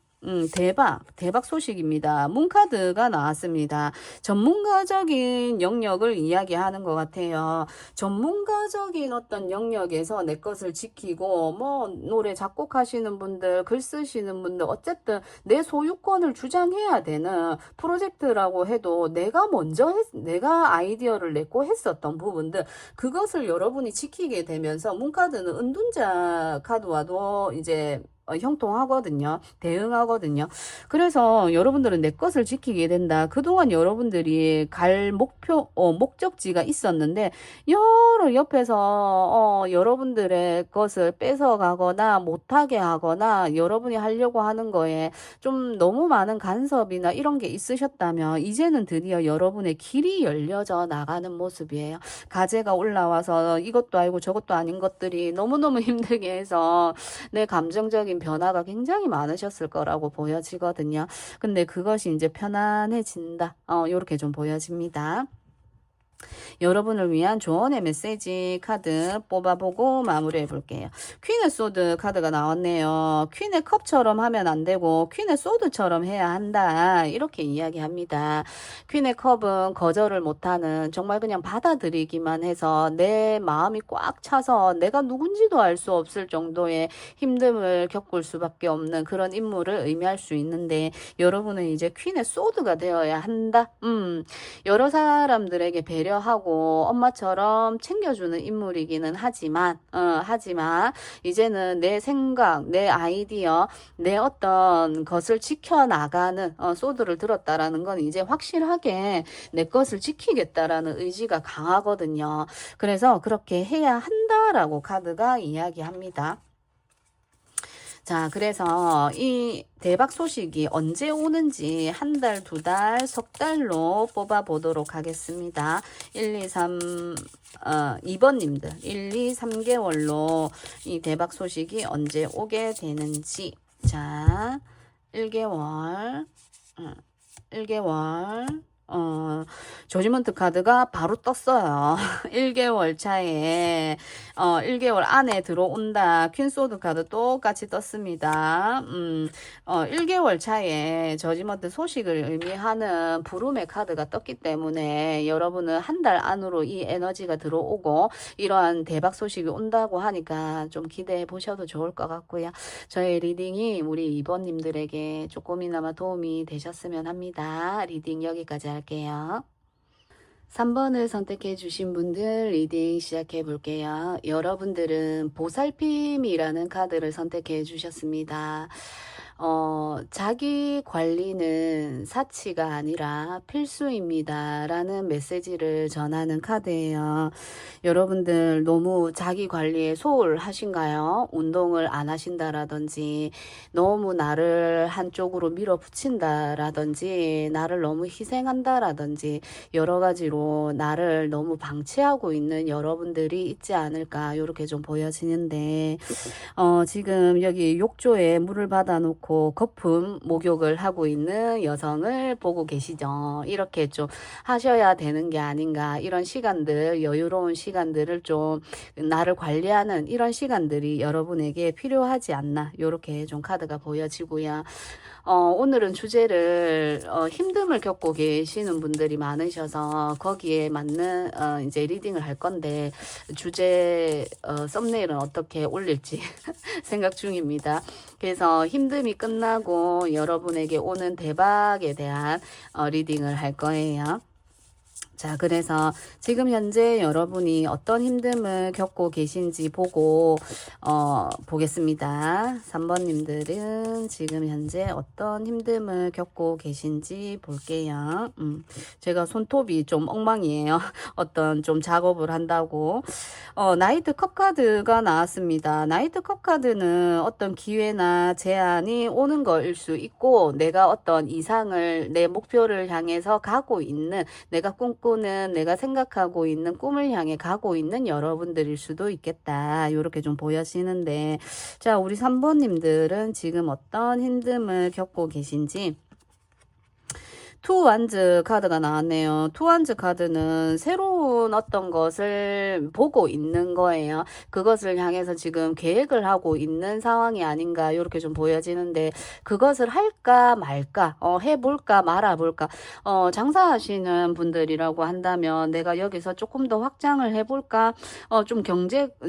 대박 소식입니다. 문카드가 나왔습니다. 전문가적인 영역을 이야기하는 것 같아요. 전문가적인 어떤 영역에서 내 것을 지키고, 뭐, 노래 작곡하시는 분들, 글 쓰시는 분들, 어쨌든 내 소유권을 주장해야 되는 프로젝트라고 해도 내가 아이디어를 냈고 했었던 부분들, 그것을 여러분이 지키게 되면서 문카드는 은둔자 카드와도 이제 형통하거든요. 대응하거든요. 그래서 여러분들은 내 것을 지키게 된다. 그동안 여러분들이 갈 목적지가 있었는데, 여러 옆에서, 여러분들의 것을 뺏어가거나 못하게 하거나, 여러분이 하려고 하는 거에 좀 너무 많은 간섭이나 이런 게 있으셨다면, 이제는 드디어 여러분의 길이 열려져 나가는 모습이에요. 가제가 올라와서 이것도 아니고 저것도 아닌 것들이 너무너무 힘들게 해서, 내 감정적인 변화가 굉장히 많으셨을 거라고 보여지거든요. 근데 그것이 이제 편안해진다. 요렇게 좀 보여집니다. 여러분을 위한 조언의 메시지 카드 뽑아보고 마무리해 볼게요. 퀸의 소드 카드가 나왔네요. 퀸의 컵처럼 하면 안 되고 퀸의 소드처럼 해야 한다. 이렇게 이야기합니다. 퀸의 컵은 거절을 못하는 정말 그냥 받아들이기만 해서 내 마음이 꽉 차서 내가 누군지도 알 수 없을 정도의 힘듦을 겪을 수밖에 없는 그런 인물을 의미할 수 있는데 여러분은 이제 퀸의 소드가 되어야 한다. 여러 사람들에게 배려하고 엄마처럼 챙겨주는 인물이기는 하지만 이제는 내 생각, 내 아이디어, 내 어떤 것을 지켜나가는 소드를 들었다라는 건 이제 확실하게 내 것을 지키겠다라는 의지가 강하거든요. 그래서 그렇게 해야 한다라고 카드가 이야기합니다. 자, 그래서 이 대박 소식이 언제 오는지 한 달, 두 달, 석 달로 뽑아 보도록 하겠습니다. 1, 2, 3, 2번님들 1, 2, 3개월로 이 대박 소식이 언제 오게 되는지. 자, 1개월, 1개월, 조지먼트 카드가 바로 떴어요. 1개월 차에, 1개월 안에 들어온다. 퀸소드 카드 똑같이 떴습니다. 1개월 차에 저지먼트 소식을 의미하는 부름의 카드가 떴기 때문에 여러분은 한 달 안으로 이 에너지가 들어오고 이러한 대박 소식이 온다고 하니까 좀 기대해 보셔도 좋을 것 같고요. 저의 리딩이 우리 2번님들에게 조금이나마 도움이 되셨으면 합니다. 리딩 여기까지 할게요. 3번을 선택해 주신 분들 리딩 시작해 볼게요. 여러분들은 보살핌이라는 카드를 선택해 주셨습니다. 자기 관리는 사치가 아니라 필수입니다. 라는 메시지를 전하는 카드예요. 여러분들 너무 자기 관리에 소홀하신가요? 운동을 안 하신다라든지 너무 나를 한쪽으로 밀어붙인다라든지 나를 너무 희생한다라든지 여러 가지로 나를 너무 방치하고 있는 여러분들이 있지 않을까 이렇게 좀 보여지는데 지금 여기 욕조에 물을 받아놓고 거품 목욕을 하고 있는 여성을 보고 계시죠. 이렇게 좀 하셔야 되는 게 아닌가. 이런 시간들, 여유로운 시간들을 좀 나를 관리하는 이런 시간들이 여러분에게 필요하지 않나. 이렇게 좀 카드가 보여지고요. 오늘은 주제를 힘듦을 겪고 계시는 분들이 많으셔서 거기에 맞는 이제 리딩을 할 건데 주제 썸네일은 어떻게 올릴지 생각 중입니다. 그래서 힘듦이 끝나고 여러분에게 오는 대박에 대한 리딩을 할 거예요. 자, 그래서 지금 현재 여러분이 어떤 힘듦을 겪고 계신지 보고 보겠습니다. 3번님들은 지금 현재 어떤 힘듦을 겪고 계신지 볼게요. 제가 손톱이 좀 엉망이에요. 어떤 좀 작업을 한다고. 나이트 컵 카드가 나왔습니다. 나이트 컵 카드는 어떤 기회나 제안이 오는 거일 수 있고 내가 어떤 이상을 내 목표를 향해서 가고 있는 내가 꿈꾸는 꿈꾸는 내가 생각하고 있는 꿈을 향해 가고 있는 여러분들일 수도 있겠다. 요렇게 좀 보여지는데, 자, 우리 3번님들은 지금 어떤 힘듦을 겪고 계신지. 투완즈 카드가 나왔네요. 투완즈 카드는 새로운 어떤 것을 보고 있는 거예요. 그것을 향해서 지금 계획을 하고 있는 상황이 아닌가 이렇게 좀 보여지는데, 그것을 할까 말까, 해볼까 말아볼까. 장사하시는 분들이라고 한다면 내가 여기서 조금 더 확장을 해볼까, 좀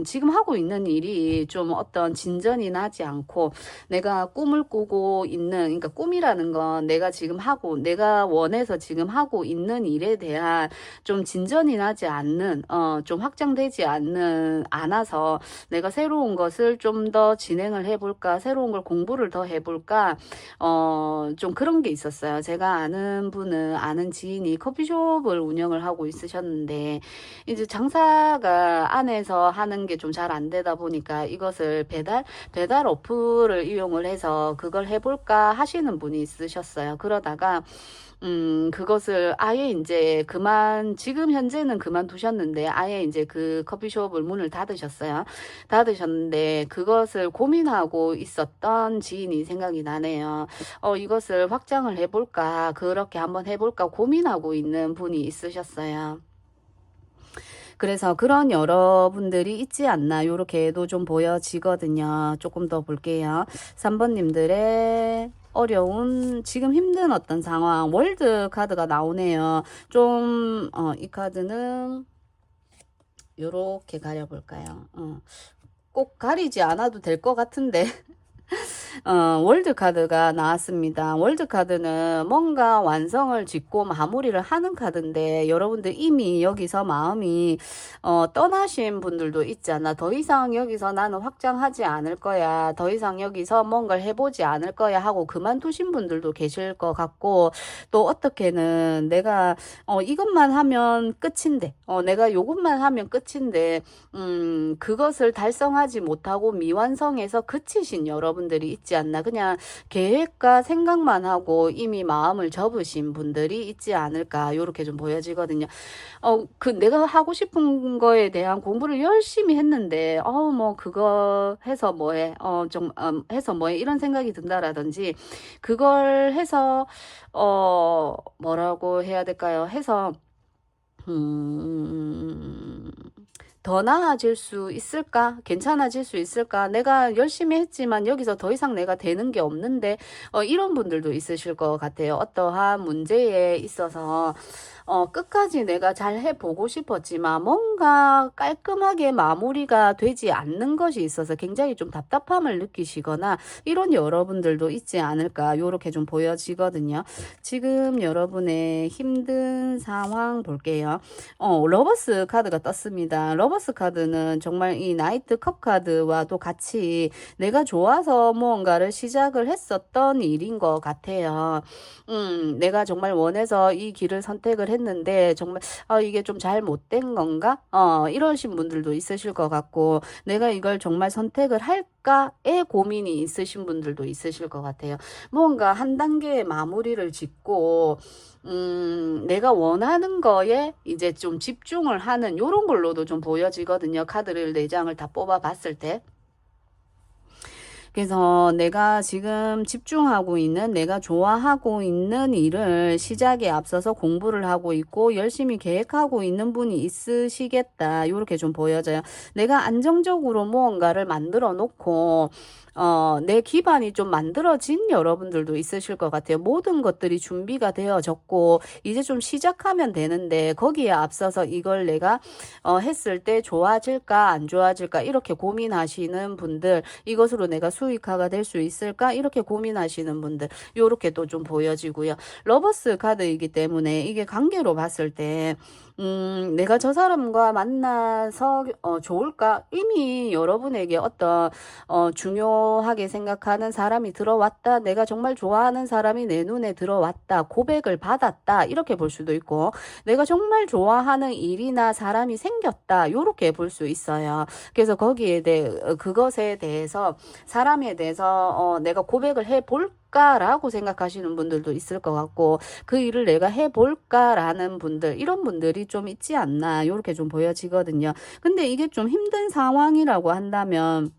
지금 하고 있는 일이 좀 어떤 진전이 나지 않고, 내가 꿈을 꾸고 있는, 그러니까 꿈이라는 건 내가 지금 하고, 내가 원해서 지금 하고 있는 일에 대한 좀 진전이 나지 않는, 좀 확장되지 않아서 내가 새로운 것을 좀 더 진행을 해볼까, 새로운 걸 공부를 더 해볼까, 좀 그런 게 있었어요. 제가 아는 지인이 커피숍을 운영을 하고 있으셨는데, 이제 장사가 안에서 하는 게 좀 잘 안 되다 보니까 이것을 배달 어플을 이용을 해서 그걸 해볼까 하시는 분이 있으셨어요. 그러다가 그것을 아예 이제 지금 현재는 그만두셨는데, 아예 이제 그 커피숍을 문을 닫으셨어요. 닫으셨는데, 그것을 고민하고 있었던 지인이 생각이 나네요. 이것을 확장을 해볼까, 그렇게 한번 해볼까 고민하고 있는 분이 있으셨어요. 그래서 그런 여러분들이 있지 않나, 요렇게도 좀 보여지거든요. 조금 더 볼게요. 3번님들의 어려운, 지금 힘든 어떤 상황, 월드 카드가 나오네요. 좀, 이 카드는 요렇게 가려볼까요? 꼭 가리지 않아도 될 것 같은데. 월드카드가 나왔습니다. 월드카드는 뭔가 완성을 짓고 마무리를 하는 카드인데, 여러분들 이미 여기서 마음이 떠나신 분들도 있잖아. 더 이상 여기서 나는 확장하지 않을 거야, 더 이상 여기서 뭔가를 해보지 않을 거야 하고 그만두신 분들도 계실 것 같고, 또 어떻게는 내가 이것만 하면 끝인데, 내가 요것만 하면 끝인데, 그것을 달성하지 못하고 미완성해서 그치신 여러분들이 있지 않나. 그냥 계획과 생각만 하고 이미 마음을 접으신 분들이 있지 않을까, 요렇게 좀 보여지거든요. 내가 하고 싶은 거에 대한 공부를 열심히 했는데, 뭐 그거 해서 뭐해, 해서 뭐해, 이런 생각이 든다라든지, 그걸 해서 뭐라고 해야 될까요? 해서 더 나아질 수 있을까? 괜찮아질 수 있을까? 내가 열심히 했지만 여기서 더 이상 내가 되는 게 없는데, 이런 분들도 있으실 것 같아요. 어떠한 문제에 있어서 끝까지 내가 잘 해보고 싶었지만 뭔가 깔끔하게 마무리가 되지 않는 것이 있어서 굉장히 좀 답답함을 느끼시거나, 이런 여러분들도 있지 않을까, 요렇게 좀 보여지거든요. 지금 여러분의 힘든 상황 볼게요. 러버스 카드가 떴습니다. 러버스 카드는 정말 이 나이트 컵 카드와도 같이 내가 좋아서 무언가를 시작을 했었던 일인 것 같아요. 내가 정말 원해서 이 길을 선택을 했는데 정말 이게 좀 잘못된 건가? 이러신 분들도 있으실 것 같고, 내가 이걸 정말 선택을 할까에 고민이 있으신 분들도 있으실 것 같아요. 뭔가 한 단계의 마무리를 짓고 내가 원하는 거에 이제 좀 집중을 하는 요런 걸로도 좀 보여지거든요. 카드를 4장을 다 뽑아 봤을 때. 그래서 내가 지금 집중하고 있는, 내가 좋아하고 있는 일을 시작에 앞서서 공부를 하고 있고 열심히 계획하고 있는 분이 있으시겠다, 이렇게 좀 보여져요. 내가 안정적으로 무언가를 만들어 놓고 내 기반이 좀 만들어진 여러분들도 있으실 것 같아요. 모든 것들이 준비가 되어졌고 이제 좀 시작하면 되는데, 거기에 앞서서 이걸 내가 했을 때 좋아질까 안 좋아질까 이렇게 고민하시는 분들, 이것으로 내가 수익화가 될 수 있을까 이렇게 고민하시는 분들, 요렇게 또 좀 보여지고요. 러버스 카드이기 때문에 이게 관계로 봤을 때 내가 저 사람과 만나서 좋을까? 이미 여러분에게 어떤 중요하게 생각하는 사람이 들어왔다, 내가 정말 좋아하는 사람이 내 눈에 들어왔다, 고백을 받았다, 이렇게 볼 수도 있고, 내가 정말 좋아하는 일이나 사람이 생겼다, 요렇게 볼 수 있어요. 그래서 거기에 대해 그것에 대해서 사람 사람에 대해서 내가 고백을 해볼까라고 생각하시는 분들도 있을 것 같고, 그 일을 내가 해볼까라는 분들, 이런 분들이 좀 있지 않나 이렇게 좀 보여지거든요. 근데 이게 좀 힘든 상황이라고 한다면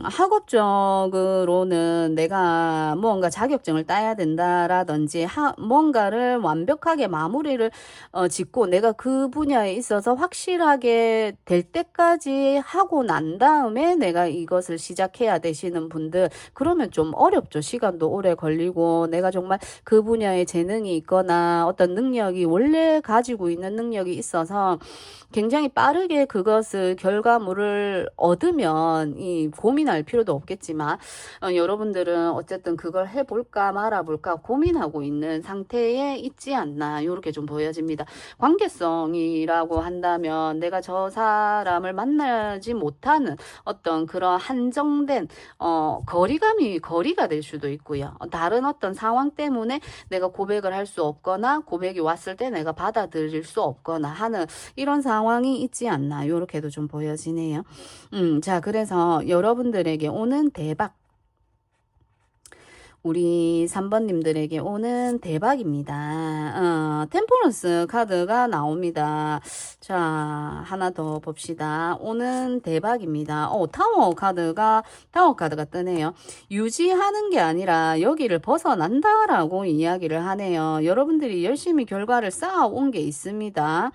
학업적으로는 내가 뭔가 자격증을 따야 된다라든지, 뭔가를 완벽하게 마무리를 짓고 내가 그 분야에 있어서 확실하게 될 때까지 하고 난 다음에 내가 이것을 시작해야 되시는 분들, 그러면 좀 어렵죠. 시간도 오래 걸리고, 내가 정말 그 분야에 재능이 있거나 어떤 능력이, 원래 가지고 있는 능력이 있어서 굉장히 빠르게 그것을 결과물을 얻으면 이 고민할 필요도 없겠지만, 여러분들은 어쨌든 그걸 해볼까 말아볼까 고민하고 있는 상태에 있지 않나 이렇게 좀 보여집니다. 관계성이라고 한다면 내가 저 사람을 만나지 못하는 어떤 그런 한정된 거리가 될 수도 있고요. 다른 어떤 상황 때문에 내가 고백을 할 수 없거나, 고백이 왔을 때 내가 받아들일 수 없거나 하는 이런 상황이 있지 않나 이렇게도 좀 보여지네요. 자, 그래서 여러분들에게 오는 대박, 우리 3번님들에게 오는 대박입니다. 템퍼런스 카드가 나옵니다. 자, 하나 더 봅시다. 오는 대박입니다. 타워 카드가 뜨네요. 유지하는 게 아니라 여기를 벗어난다라고 이야기를 하네요. 여러분들이 열심히 결과를 쌓아온 게 있습니다.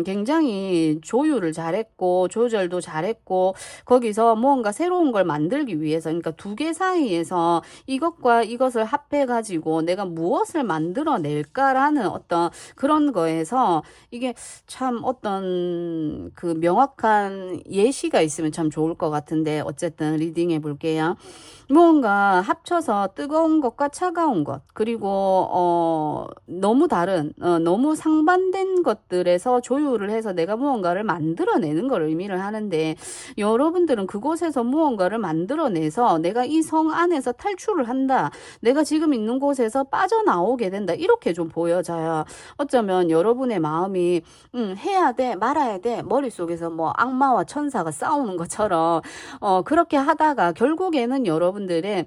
굉장히 조율을 잘했고, 조절도 잘했고, 거기서 뭔가 새로운 걸 만들기 위해서, 그러니까 두 개 사이에서 이것을 합해가지고 내가 무엇을 만들어낼까라는 어떤 그런 거에서, 이게 참 어떤 그 명확한 예시가 있으면 참 좋을 것 같은데, 어쨌든 리딩 해볼게요. 무언가 합쳐서 뜨거운 것과 차가운 것, 그리고 너무 다른, 너무 상반된 것들에서 조율을 해서 내가 무언가를 만들어내는 걸 의미를 하는데, 여러분들은 그곳에서 무언가를 만들어내서 내가 이 성 안에서 탈출을 한다, 내가 지금 있는 곳에서 빠져나오게 된다, 이렇게 좀 보여져요. 어쩌면 여러분의 마음이 해야 돼 말아야 돼 머릿속에서 뭐 악마와 천사가 싸우는 것처럼 그렇게 하다가 결국에는 여러분들의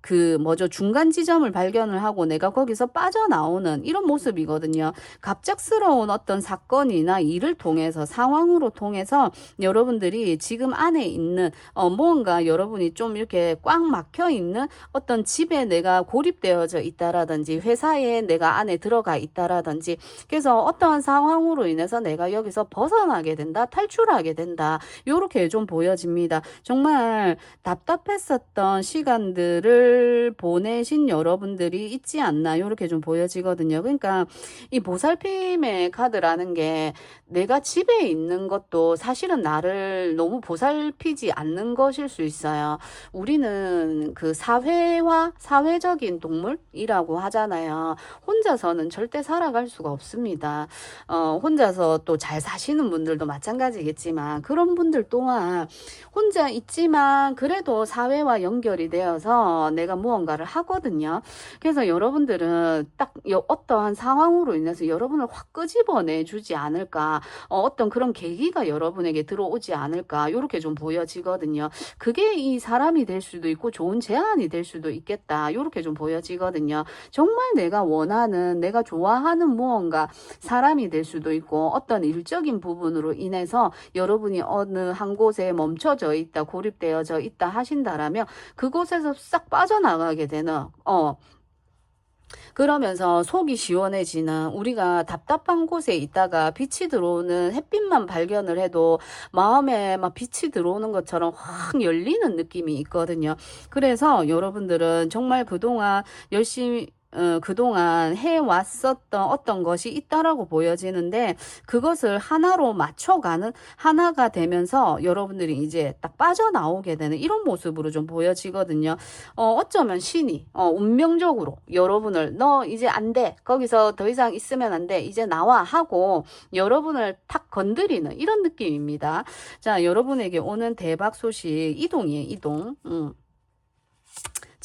그 중간 지점을 발견을 하고 내가 거기서 빠져나오는 이런 모습이거든요. 갑작스러운 어떤 사건이나 일을 통해서, 상황으로 통해서 여러분들이 지금 안에 있는 뭔가 여러분이 좀 이렇게 꽉 막혀 있는 어떤 집에 내가 고립되어져 있다라든지, 회사에 내가 안에 들어가 있다라든지, 그래서 어떠한 상황으로 인해서 내가 여기서 벗어나게 된다, 탈출하게 된다, 요렇게 좀 보여집니다. 정말 답답했었던 시간들을 보내신 여러분들이 있지 않나 요렇게 좀 보여지거든요. 그러니까 이 보살핌의 카드라는 게, 내가 집에 있는 것도 사실은 나를 너무 보살피지 않는 것일 수 있어요. 우리는 그 사회적인 동물이라고 하잖아요. 혼자서는 절대 살아갈 수가 없습니다. 혼자서 또 잘 사시는 분들도 마찬가지겠지만, 그런 분들 또한 혼자 있지만 그래도 사회와 연결이 되어서 내가 무언가를 하거든요. 그래서 여러분들은 딱 어떠한 상황으로 인해서 여러분을 확 끄집어내 주지 않을까, 어떤 그런 계기가 여러분에게 들어오지 않을까, 이렇게 좀 보여지거든요. 그게 이 사람이 될 수도 있고 좋은 제안이 될 수도 있겠다, 이렇게 좀 보여지거든요. 정말 내가 원하는, 내가 좋아하는 무언가, 사람이 될 수도 있고, 어떤 일적인 부분으로 인해서 여러분이 어느 한 곳에 멈춰져 있다, 고립되어져 있다 하신다라면 그곳에서 싹 빠져나가게 되는 그러면서 속이 시원해지는, 우리가 답답한 곳에 있다가 빛이 들어오는 햇빛만 발견을 해도 마음에 막 빛이 들어오는 것처럼 확 열리는 느낌이 있거든요. 그래서 여러분들은 정말 그동안 열심히 그동안 해왔었던 어떤 것이 있다라고 보여지는데, 그것을 하나로 맞춰가는, 하나가 되면서 여러분들이 이제 딱 빠져나오게 되는 이런 모습으로 좀 보여지거든요. 어쩌면 신이 운명적으로 여러분을, 너 이제 안 돼, 거기서 더 이상 있으면 안 돼, 이제 나와 하고 여러분을 탁 건드리는 이런 느낌입니다. 자, 여러분에게 오는 대박 소식, 이동이에요. 이동.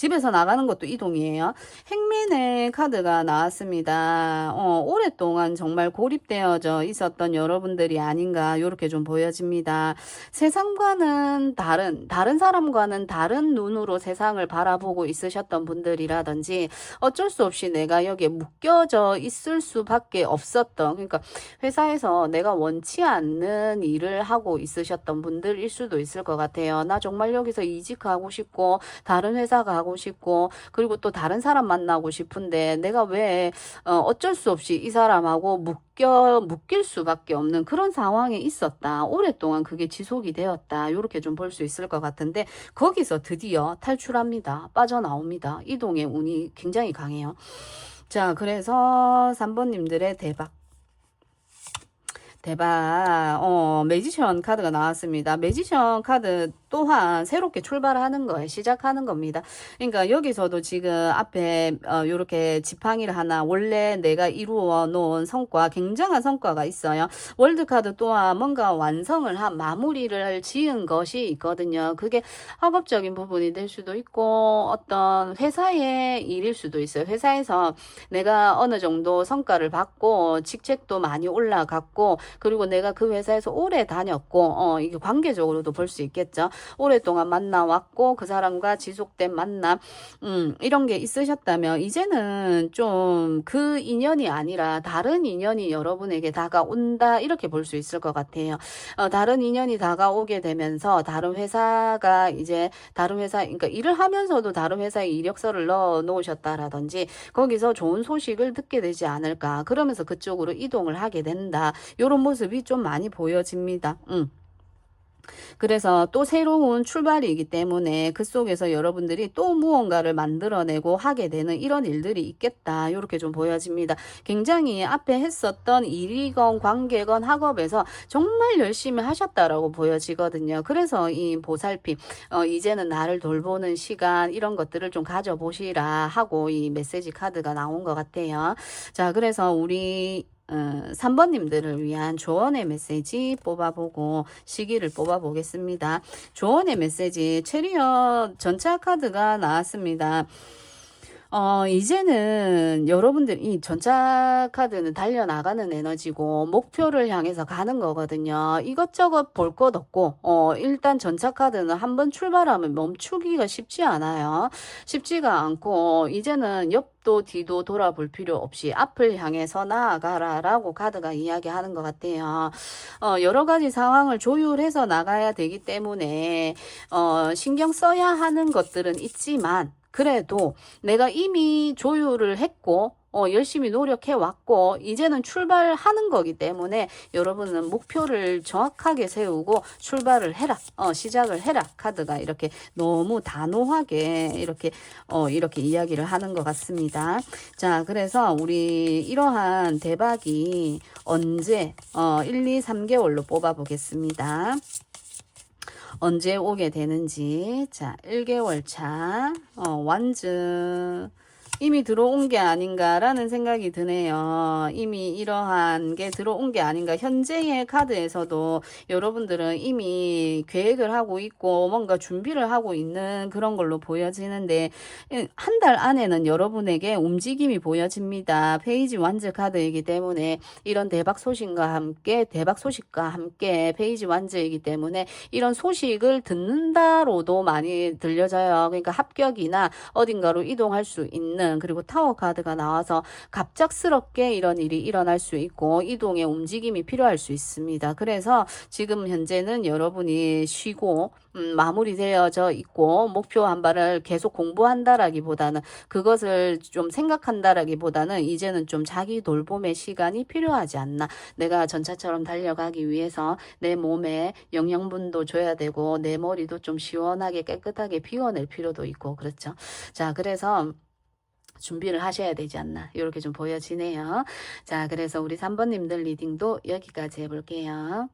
집에서 나가는 것도 이동이에요. 행민의 카드가 나왔습니다. 오랫동안 정말 고립되어져 있었던 여러분들이 아닌가 이렇게 좀 보여집니다. 세상과는 다른 사람과는 다른 눈으로 세상을 바라보고 있으셨던 분들이라든지 어쩔 수 없이 내가 여기에 묶여져 있을 수밖에 없었던, 그러니까 회사에서 내가 원치 않는 일을 하고 있으셨던 분들일 수도 있을 것 같아요. 나 정말 여기서 이직하고 싶고 다른 회사 가고 싶고 그리고 또 다른 사람 만나고 싶은데 내가 왜 어쩔 수 없이 이 사람하고 묶일 수밖에 없는 그런 상황에 있었다. 오랫동안 그게 지속이 되었다. 이렇게 좀 볼 수 있을 것 같은데 거기서 드디어 탈출합니다. 빠져나옵니다. 이동의 운이 굉장히 강해요. 자, 그래서 3번님들의 매지션 카드가 나왔습니다. 매지션 카드 또한 새롭게 출발하는 거예요. 시작하는 겁니다. 그러니까 여기서도 지금 앞에 요렇게 지팡이를 하나 원래 내가 이루어 놓은 성과, 굉장한 성과가 있어요. 월드카드 또한 뭔가 완성을 한 마무리를 지은 것이 있거든요. 그게 학업적인 부분이 될 수도 있고 어떤 회사의 일일 수도 있어요. 회사에서 내가 어느 정도 성과를 받고 직책도 많이 올라갔고 그리고 내가 그 회사에서 오래 다녔고 이게 관계적으로도 볼 수 있겠죠. 오랫동안 만나왔고 그 사람과 지속된 만남 이런 게 있으셨다면 이제는 좀 그 인연이 아니라 다른 인연이 여러분에게 다가온다 이렇게 볼 수 있을 것 같아요. 다른 인연이 다가오게 되면서 다른 회사가 이제 다른 회사 그러니까 일을 하면서도 다른 회사에 이력서를 넣어 놓으셨다라든지 거기서 좋은 소식을 듣게 되지 않을까 그러면서 그쪽으로 이동을 하게 된다. 이런 모습이 좀 많이 보여집니다. 그래서 또 새로운 출발이기 때문에 그 속에서 여러분들이 또 무언가를 만들어내고 하게 되는 이런 일들이 있겠다. 이렇게 좀 보여집니다. 굉장히 앞에 했었던 일이건 관계건 학업에서 정말 열심히 하셨다라고 보여지거든요. 그래서 이 보살핌, 이제는 나를 돌보는 시간 이런 것들을 좀 가져보시라 하고 이 메시지 카드가 나온 것 같아요. 자, 그래서 우리 3번님들을 위한 조언의 메시지 뽑아보고 시기를 뽑아보겠습니다. 조언의 메시지 체리엇 전차 카드가 나왔습니다. 이제는 여러분들 이 전차 카드는 달려나가는 에너지고 목표를 향해서 가는 거거든요. 이것저것 볼 것 없고 일단 전차 카드는 한번 출발하면 멈추기가 쉽지 않아요. 쉽지가 않고 이제는 옆도 뒤도 돌아볼 필요 없이 앞을 향해서 나아가라라고 카드가 이야기하는 것 같아요. 여러 가지 상황을 조율해서 나가야 되기 때문에 신경 써야 하는 것들은 있지만 그래도 내가 이미 조율을 했고 열심히 노력해 왔고 이제는 출발하는 거기 때문에 여러분은 목표를 정확하게 세우고 출발을 해라. 시작을 해라. 카드가 이렇게 너무 단호하게 이렇게 이야기를 하는 것 같습니다. 자, 그래서 우리 이러한 대박이 언제 1, 2, 3개월로 뽑아 보겠습니다. 언제 오게 되는지. 자, 1개월 차 완즈 이미 들어온 게 아닌가라는 생각이 드네요. 이미 이러한 게 들어온 게 아닌가. 현재의 카드에서도 여러분들은 이미 계획을 하고 있고 뭔가 준비를 하고 있는 그런 걸로 보여지는데 한 달 안에는 여러분에게 움직임이 보여집니다. 페이지 완즈 카드이기 때문에 이런 대박 소식과 함께 페이지 완즈이기 때문에 이런 소식을 듣는다로도 많이 들려져요. 그러니까 합격이나 어딘가로 이동할 수 있는 그리고 타워 카드가 나와서 갑작스럽게 이런 일이 일어날 수 있고 이동의 움직임이 필요할 수 있습니다. 그래서 지금 현재는 여러분이 쉬고 마무리되어져 있고 목표 한 발을 계속 공부한다라기보다는 그것을 좀 생각한다라기보다는 이제는 좀 자기 돌봄의 시간이 필요하지 않나. 내가 전차처럼 달려가기 위해서 내 몸에 영양분도 줘야 되고 내 머리도 좀 시원하게 깨끗하게 비워낼 필요도 있고 그렇죠. 자, 그래서 준비를 하셔야 되지 않나 이렇게 좀 보여지네요. 자, 그래서 우리 3번님들 리딩도 여기까지 해볼게요.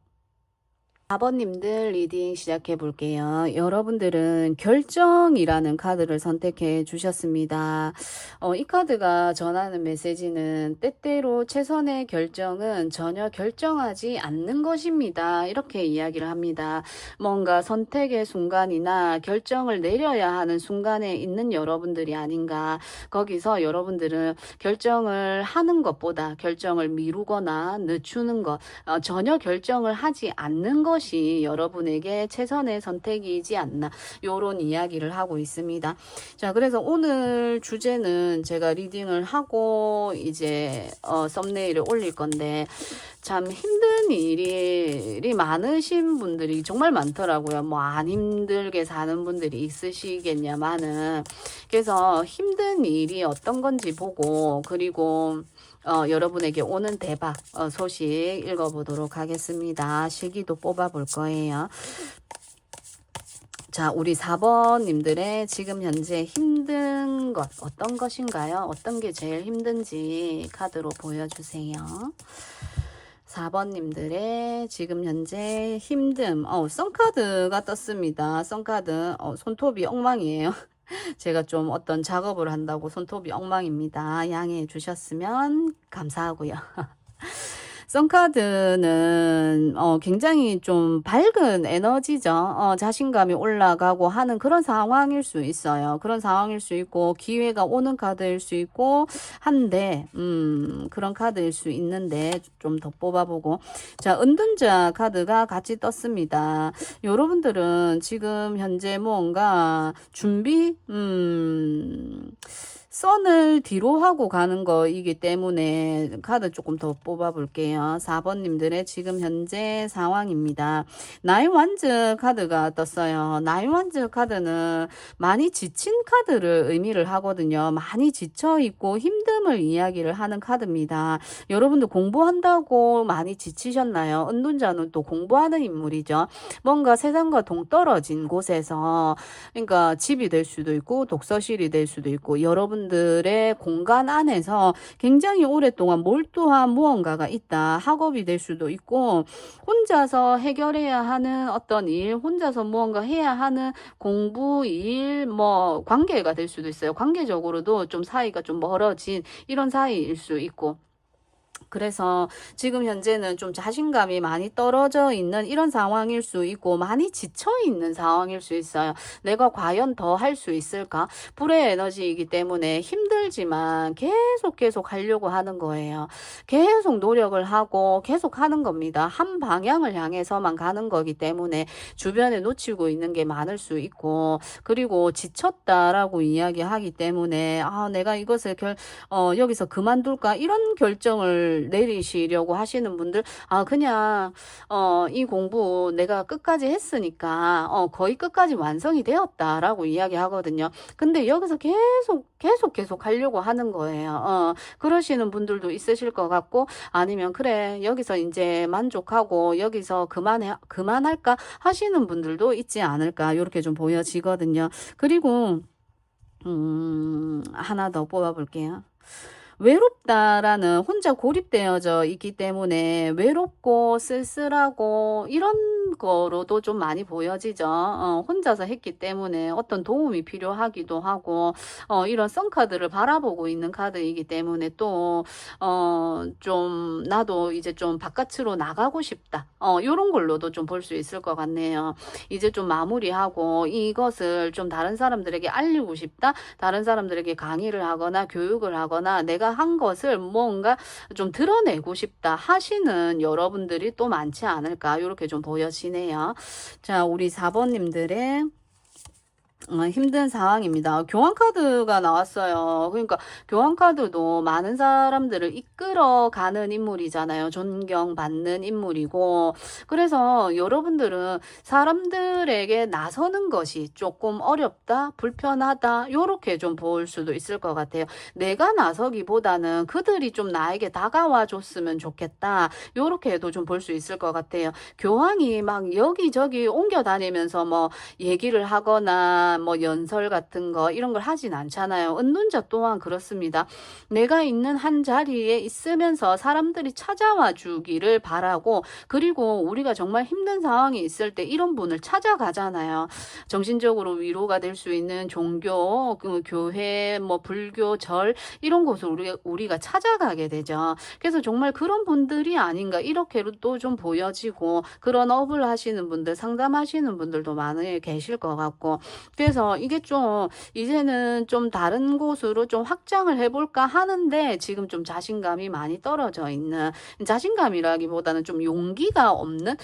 4번님들 리딩 시작해 볼게요. 여러분들은 결정이라는 카드를 선택해 주셨습니다. 이 카드가 전하는 메시지는 때때로 최선의 결정은 전혀 결정하지 않는 것입니다. 이렇게 이야기를 합니다. 뭔가 선택의 순간이나 결정을 내려야 하는 순간에 있는 여러분들이 아닌가. 거기서 여러분들은 결정을 하는 것보다 결정을 미루거나 늦추는 것, 전혀 결정을 하지 않는 것이 여러분에게 최선의 선택이지 않나, 요런 이야기를 하고 있습니다. 자, 그래서 오늘 주제는 제가 리딩을 하고 이제 썸네일을 올릴 건데, 참 힘든 일이 많으신 분들이 정말 많더라고요. 뭐 안 힘들게 사는 분들이 있으시겠냐마는, 그래서 힘든 일이 어떤 건지 보고, 그리고 여러분에게 오는 대박 소식 읽어보도록 하겠습니다. 실기도 뽑아볼 거예요. 자, 우리 4번님들의 지금 현재 힘든 것 어떤 것인가요? 어떤 게 제일 힘든지 카드로 보여주세요. 4번님들의 지금 현재 힘듦. 썬카드가 떴습니다. 썬카드. 손톱이 엉망이에요. 제가 좀 어떤 작업을 한다고 손톱이 엉망입니다. 양해해 주셨으면 감사하고요. 썬카드는 굉장히 좀 밝은 에너지죠. 자신감이 올라가고 하는 그런 상황일 수 있어요. 그런 상황일 수 있고 기회가 오는 카드일 수 있고 한데 그런 카드일 수 있는데 좀 더 뽑아보고, 자, 은둔자 카드가 같이 떴습니다. 여러분들은 지금 현재 뭔가 준비 선을 뒤로 하고 가는 거이기 때문에 카드 조금 더 뽑아볼게요. 4번님들의 지금 현재 상황입니다. 나인 완즈 카드가 떴어요. 나인 완즈 카드는 많이 지친 카드를 의미를 하거든요. 많이 지쳐있고 힘듦을 이야기를 하는 카드입니다. 여러분들 공부한다고 많이 지치셨나요? 은둔자는 또 공부하는 인물이죠. 뭔가 세상과 동떨어진 곳에서, 그러니까 집이 될 수도 있고 독서실이 될 수도 있고 여러분들의 공간 안에서 굉장히 오랫동안 몰두한 무언가가 있다. 학업이 될 수도 있고 혼자서 해결해야 하는 어떤 일, 혼자서 무언가 해야 하는 공부, 일, 뭐 관계가 될 수도 있어요. 관계적으로도 좀 사이가 좀 멀어진 이런 사이일 수 있고, 그래서 지금 현재는 좀 자신감이 많이 떨어져 있는 이런 상황일 수 있고 많이 지쳐 있는 상황일 수 있어요. 내가 과연 더 할 수 있을까? 불의 에너지이기 때문에 힘들지만 계속 하려고 하는 거예요. 계속 노력을 하고 계속 하는 겁니다. 한 방향을 향해서만 가는 거기 때문에 주변에 놓치고 있는 게 많을 수 있고, 그리고 지쳤다라고 이야기하기 때문에 내가 이것을 여기서 그만둘까? 이런 결정을 내리시려고 하시는 분들, 그냥 이 공부 내가 끝까지 했으니까 거의 끝까지 완성이 되었다라고 이야기하거든요. 근데 여기서 계속 하려고 하는 거예요. 그러시는 분들도 있으실 것 같고, 아니면 그래 여기서 이제 만족하고 여기서 그만할까 하시는 분들도 있지 않을까, 이렇게 좀 보여지거든요. 그리고 하나 더 뽑아볼게요. 외롭다라는, 혼자 고립되어져 있기 때문에 외롭고 쓸쓸하고 이런 거로도 좀 많이 보여지죠. 혼자서 했기 때문에 어떤 도움이 필요하기도 하고, 이런 썬카드를 바라보고 있는 카드이기 때문에 또 좀 나도 이제 좀 바깥으로 나가고 싶다, 이런 걸로도 좀 볼 수 있을 것 같네요. 이제 좀 마무리하고 이것을 좀 다른 사람들에게 알리고 싶다, 다른 사람들에게 강의를 하거나 교육을 하거나 내가 한 것을 뭔가 좀 드러내고 싶다 하시는 여러분들이 또 많지 않을까, 이렇게 좀 보여지네요. 자, 우리 4번님들의 힘든 상황입니다. 교환카드가 나왔어요. 그러니까 교환카드도 많은 사람들을 이끌어가는 인물이잖아요. 존경받는 인물이고, 그래서 여러분들은 사람들에게 나서는 것이 조금 어렵다, 불편하다, 요렇게 좀 볼 수도 있을 것 같아요. 내가 나서기보다는 그들이 좀 나에게 다가와 줬으면 좋겠다, 요렇게도 좀 볼 수 있을 것 같아요. 교황이 막 여기저기 옮겨 다니면서 뭐 얘기를 하거나 이상한 뭐 연설 같은 거 이런 걸 하진 않잖아요. 은둔자 또한 그렇습니다. 내가 있는 한 자리에 있으면서 사람들이 찾아와 주기를 바라고, 그리고 우리가 정말 힘든 상황이 있을 때 이런 분을 찾아가잖아요. 정신적으로 위로가 될 수 있는 종교, 그 교회, 뭐 불교, 절 이런 곳을 우리가 찾아가게 되죠. 그래서 정말 그런 분들이 아닌가 이렇게도 또 좀 보여지고, 그런 업을 하시는 분들, 상담하시는 분들도 많이 계실 것 같고, 그래서 이게 좀 이제는 좀 다른 곳으로 좀 확장을 해볼까 하는데 지금 좀 자신감이 많이 떨어져 있는, 자신감이라기보다는 좀 용기가 없는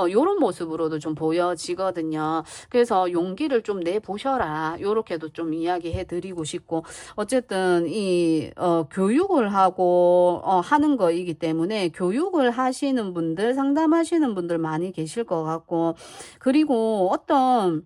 요런 모습으로도 좀 보여지거든요. 그래서 용기를 좀 내보셔라, 요렇게도 좀 이야기해 드리고 싶고, 어쨌든 이 교육을 하고 하는 거이기 때문에 교육을 하시는 분들, 상담하시는 분들 많이 계실 것 같고, 그리고 어떤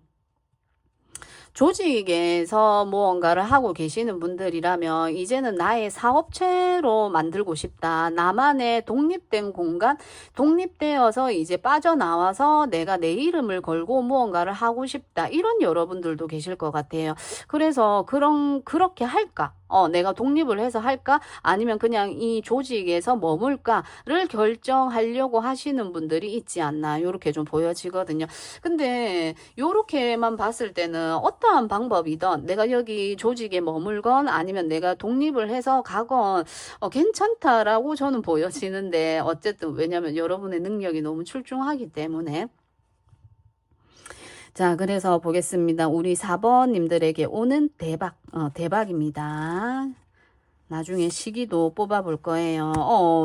조직에서 무언가를 하고 계시는 분들이라면 이제는 나의 사업체로 만들고 싶다. 나만의 독립된 공간, 독립되어서 이제 빠져나와서 내가 내 이름을 걸고 무언가를 하고 싶다. 이런 여러분들도 계실 것 같아요. 그래서 그렇게 할까? 내가 독립을 해서 할까? 아니면 그냥 이 조직에서 머물까를 결정하려고 하시는 분들이 있지 않나, 요렇게 좀 보여지거든요. 근데 요렇게만 봤을 때는 어떠한 방법이든 내가 여기 조직에 머물건 아니면 내가 독립을 해서 가건 괜찮다라고 저는 보여지는데, 어쨌든 왜냐면 여러분의 능력이 너무 출중하기 때문에. 자, 그래서 보겠습니다. 우리 4번님들에게 오는 대박입니다. 나중에 시기도 뽑아볼 거예요.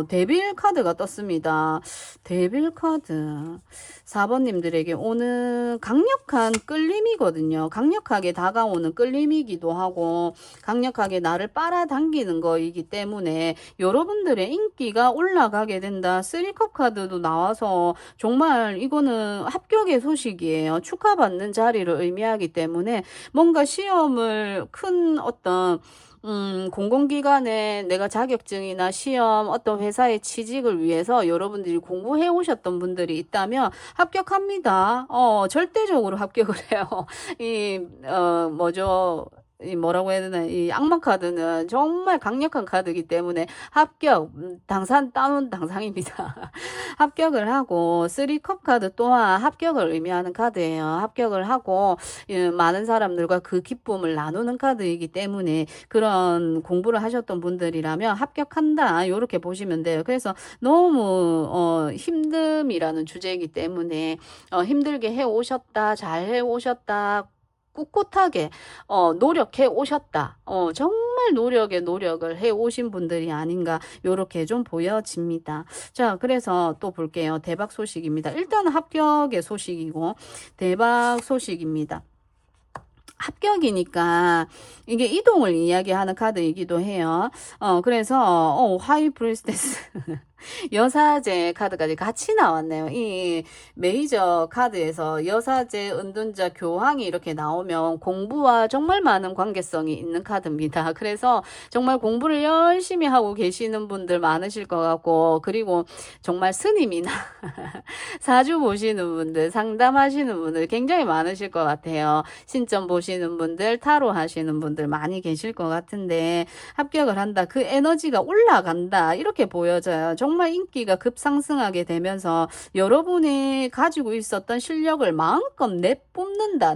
데빌 카드가 떴습니다. 데빌 카드. 4번님들에게 오는 강력한 끌림이거든요. 강력하게 다가오는 끌림이기도 하고, 강력하게 나를 빨아당기는 거이기 때문에 여러분들의 인기가 올라가게 된다. 3컵 카드도 나와서 정말 이거는 합격의 소식이에요. 축하받는 자리를 의미하기 때문에 뭔가 시험을 큰 어떤 공공기관에 내가 자격증이나 시험, 어떤 회사의 취직을 위해서 여러분들이 공부해 오셨던 분들이 있다면 합격합니다. 절대적으로 합격을 해요. 이 뭐라고 해야 되나, 이 악마 카드는 정말 강력한 카드이기 때문에 합격, 당산 따놓은 당상입니다. 합격을 하고, 3컵 카드 또한 합격을 의미하는 카드예요. 합격을 하고 많은 사람들과 그 기쁨을 나누는 카드이기 때문에 그런 공부를 하셨던 분들이라면 합격한다, 이렇게 보시면 돼요. 그래서 너무 힘듦이라는 주제이기 때문에 힘들게 해 오셨다, 잘 해 오셨다, 꿋꿋하게 노력해 오셨다. 정말 노력을 해 오신 분들이 아닌가, 요렇게 좀 보여집니다. 자, 그래서 또 볼게요. 대박 소식입니다. 일단 합격의 소식이고 대박 소식입니다. 합격이니까 이게 이동을 이야기하는 카드이기도 해요. 그래서 하이 프리스테스 여사제 카드까지 같이 나왔네요. 이 메이저 카드에서 여사제, 은둔자, 교황이 이렇게 나오면 공부와 정말 많은 관계성이 있는 카드입니다. 그래서 정말 공부를 열심히 하고 계시는 분들 많으실 것 같고, 그리고 정말 스님이나 사주 보시는 분들, 상담하시는 분들 굉장히 많으실 것 같아요. 신점 보시는 분들, 타로 하시는 분들 많이 계실 것 같은데, 합격을 한다, 그 에너지가 올라간다, 이렇게 보여져요. 정말 인기가 급상승하게 되면서 여러분이 가지고 있었던 실력을 마음껏 내뿜는다.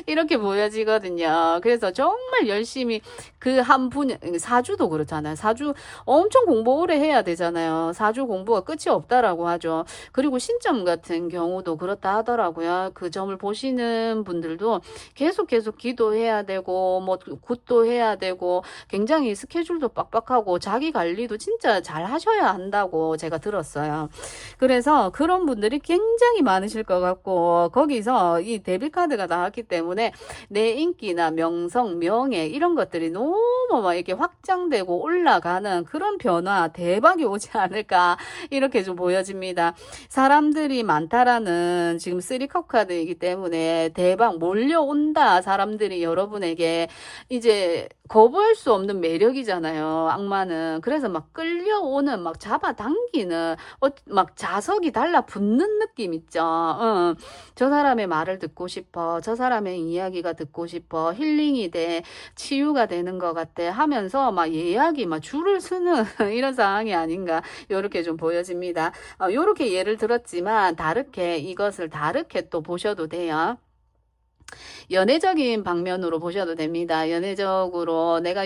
이렇게 보여지거든요. 그래서 정말 열심히 그 한 분야, 사주도 그렇잖아요. 사주 엄청 공부 오래 해야 되잖아요. 사주 공부가 끝이 없다라고 하죠. 그리고 신점 같은 경우도 그렇다 하더라고요. 그 점을 보시는 분들도 계속 기도해야 되고, 뭐 굿도 해야 되고, 굉장히 스케줄도 빡빡하고 자기 관리도 진짜 잘 하셔야 한다고 제가 들었어요. 그래서 그런 분들이 굉장히 많으실 것 같고, 거기서 이 데빌 카드가 나왔기 때문에 내 인기나 명성, 명예 이런 것들이 너무 막 이렇게 확장되고 올라가는 그런 변화, 대박이 오지 않을까, 이렇게 좀 보여집니다. 사람들이 많다라는 지금 3컵 카드이기 때문에 대박 몰려온다. 사람들이 여러분에게 이제 거부할 수 없는 매력이잖아요, 악마는. 그래서 막 끌려오는, 막 잡아당기는, 막 자석이 달라붙는 느낌 있죠. 저 사람의 말을 듣고 싶어. 저 사람의 이야기가 듣고 싶어. 힐링이 돼. 치유가 되는 것 같아. 하면서 막 예약이 막 줄을 서는 이런 상황이 아닌가. 요렇게 좀 보여집니다. 요렇게 예를 들었지만, 이것을 다르게 또 보셔도 돼요. 연애적인 방면으로 보셔도 됩니다. 연애적으로 내가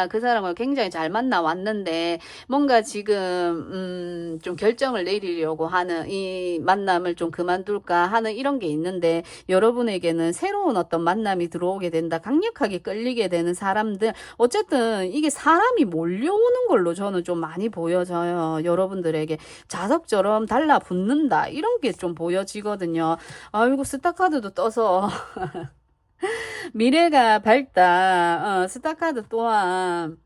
그 사람을 굉장히 잘 만나 왔는데 뭔가 지금 좀 결정을 내리려고 하는 이 만남을 좀 그만둘까 하는 이런 게 있는데 여러분에게는 새로운 어떤 만남이 들어오게 된다. 강력하게 끌리게 되는 사람들. 어쨌든 이게 사람이 몰려오는 걸로 저는 좀 많이 보여져요. 여러분들에게 자석처럼 달라붙는다. 이런 게 좀 보여지거든요. 아이고 스타카드도 떠서 미래가 밝다. 스타카드 또한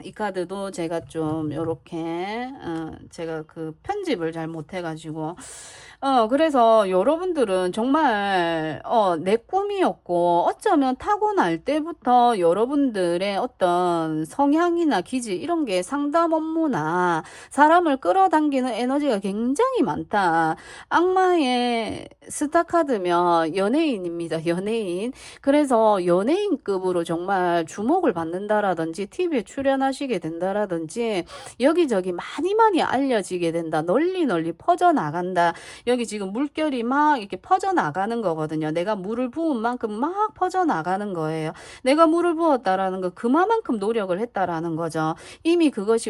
이 카드도 제가 좀 요렇게 제가 그 편집을 잘 못해가지고 그래서 여러분들은 정말 내 꿈이었고 어쩌면 타고날 때부터 여러분들의 어떤 성향이나 기질 이런 게 상담 업무나 사람을 끌어당기는 에너지가 굉장히 많다. 악마의 스타카드면 연예인입니다. 연예인. 그래서 연예인급으로 정말 주목을 받는다라든지 TV에 출연하시게 된다라든지 여기저기 많이 알려지게 된다. 널리 퍼져나간다. 여기 지금 물결이 막 이렇게 퍼져나가는 거거든요. 내가 물을 부은 만큼 막 퍼져나가는 거예요. 내가 물을 부었다라는 거 그만큼 노력을 했다라는 거죠. 이미 그것이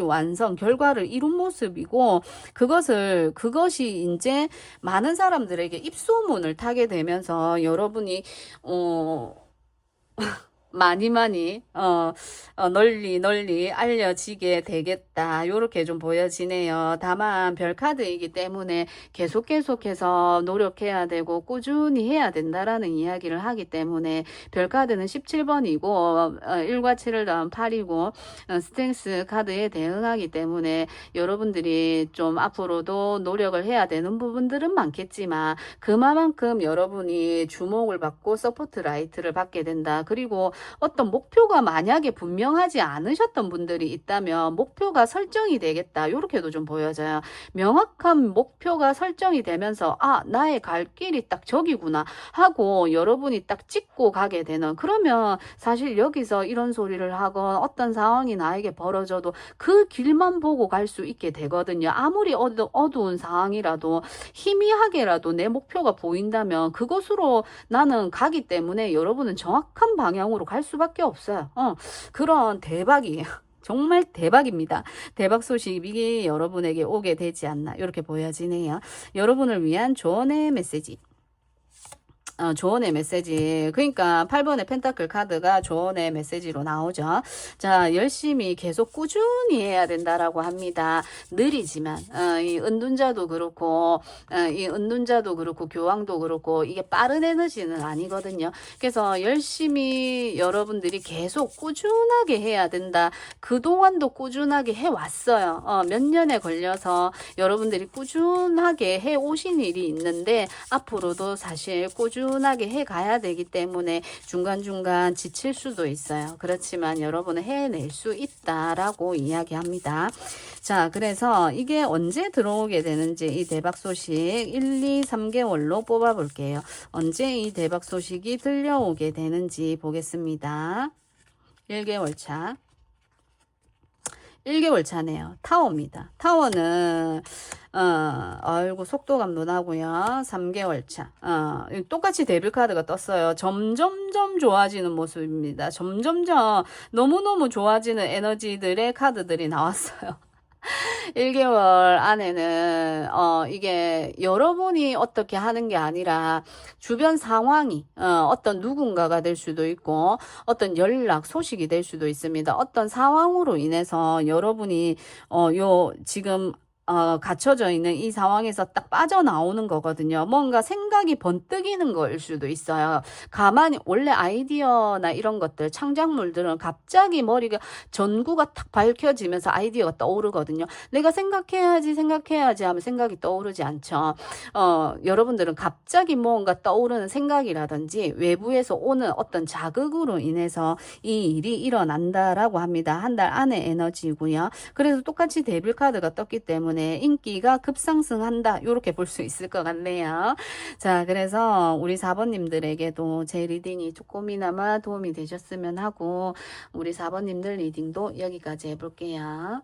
결과를 이룬 모습이고 그것이 이제 많은 사람들에게 입소문을 타게 되면서 여러분이 많이 널리 알려지게 되겠다. 요렇게 좀 보여지네요. 다만 별카드이기 때문에 계속해서 노력해야 되고 꾸준히 해야 된다라는 이야기를 하기 때문에 별카드는 17번이고 1과 7을 더한 8이고 스트렝스 카드에 대응하기 때문에 여러분들이 좀 앞으로도 노력을 해야 되는 부분들은 많겠지만 그만큼 여러분이 주목을 받고 서포트 라이트를 받게 된다. 그리고 어떤 목표가 만약에 분명하지 않으셨던 분들이 있다면 목표가 설정이 되겠다. 이렇게도 좀 보여져요. 명확한 목표가 설정이 되면서 나의 갈 길이 딱 저기구나 하고 여러분이 딱 찍고 가게 되는 그러면 사실 여기서 이런 소리를 하건 어떤 상황이 나에게 벌어져도 그 길만 보고 갈 수 있게 되거든요. 아무리 어두운 상황이라도 희미하게라도 내 목표가 보인다면 그곳으로 나는 가기 때문에 여러분은 정확한 방향으로 갈 수밖에 없어요. 그런 대박이에요. 정말 대박입니다. 대박 소식이 여러분에게 오게 되지 않나 이렇게 보여지네요. 여러분을 위한 조언의 메시지. 조언의 메시지. 그러니까 8번의 펜타클 카드가 조언의 메시지로 나오죠. 자, 열심히 계속 꾸준히 해야 된다라고 합니다. 느리지만 이 은둔자도 그렇고 교황도 그렇고 이게 빠른 에너지는 아니거든요. 그래서 열심히 여러분들이 계속 꾸준하게 해야 된다. 그동안도 꾸준하게 해왔어요. 몇 년에 걸려서 여러분들이 꾸준하게 해오신 일이 있는데 앞으로도 사실 꾸준하게 해가야 되기 때문에 중간중간 지칠 수도 있어요. 그렇지만 여러분은 해낼 수 있다라고 이야기합니다. 자, 그래서 이게 언제 들어오게 되는지 이 대박 소식 1, 2, 3개월로 뽑아볼게요. 언제 이 대박 소식이 들려오게 되는지 보겠습니다. 1개월 차. 1개월 차네요. 타워입니다. 타워는 아이고 속도감도 나고요. 3개월 차. 똑같이 데빌 카드가 떴어요. 점점점 좋아지는 모습입니다. 점점점 너무너무 좋아지는 에너지들의 카드들이 나왔어요. 1개월 안에는 이게 여러분이 어떻게 하는 게 아니라 주변 상황이 어떤 누군가가 될 수도 있고 어떤 연락 소식이 될 수도 있습니다. 어떤 상황으로 인해서 여러분이 지금 갇혀져 있는 이 상황에서 딱 빠져나오는 거거든요. 뭔가 생각이 번뜩이는 거일 수도 있어요. 가만히 원래 아이디어나 이런 것들 창작물들은 갑자기 머리가 전구가 탁 밝혀지면서 아이디어가 떠오르거든요. 내가 생각해야지 하면 생각이 떠오르지 않죠. 여러분들은 갑자기 뭔가 떠오르는 생각이라든지 외부에서 오는 어떤 자극으로 인해서 이 일이 일어난다라고 합니다. 한 달 안의 에너지고요. 그래서 똑같이 데빌 카드가 떴기 때문에 인기가 급상승한다. 이렇게 볼 수 있을 것 같네요. 자, 그래서 우리 4번님들에게도 제 리딩이 조금이나마 도움이 되셨으면 하고 우리 4번님들 리딩도 여기까지 해볼게요.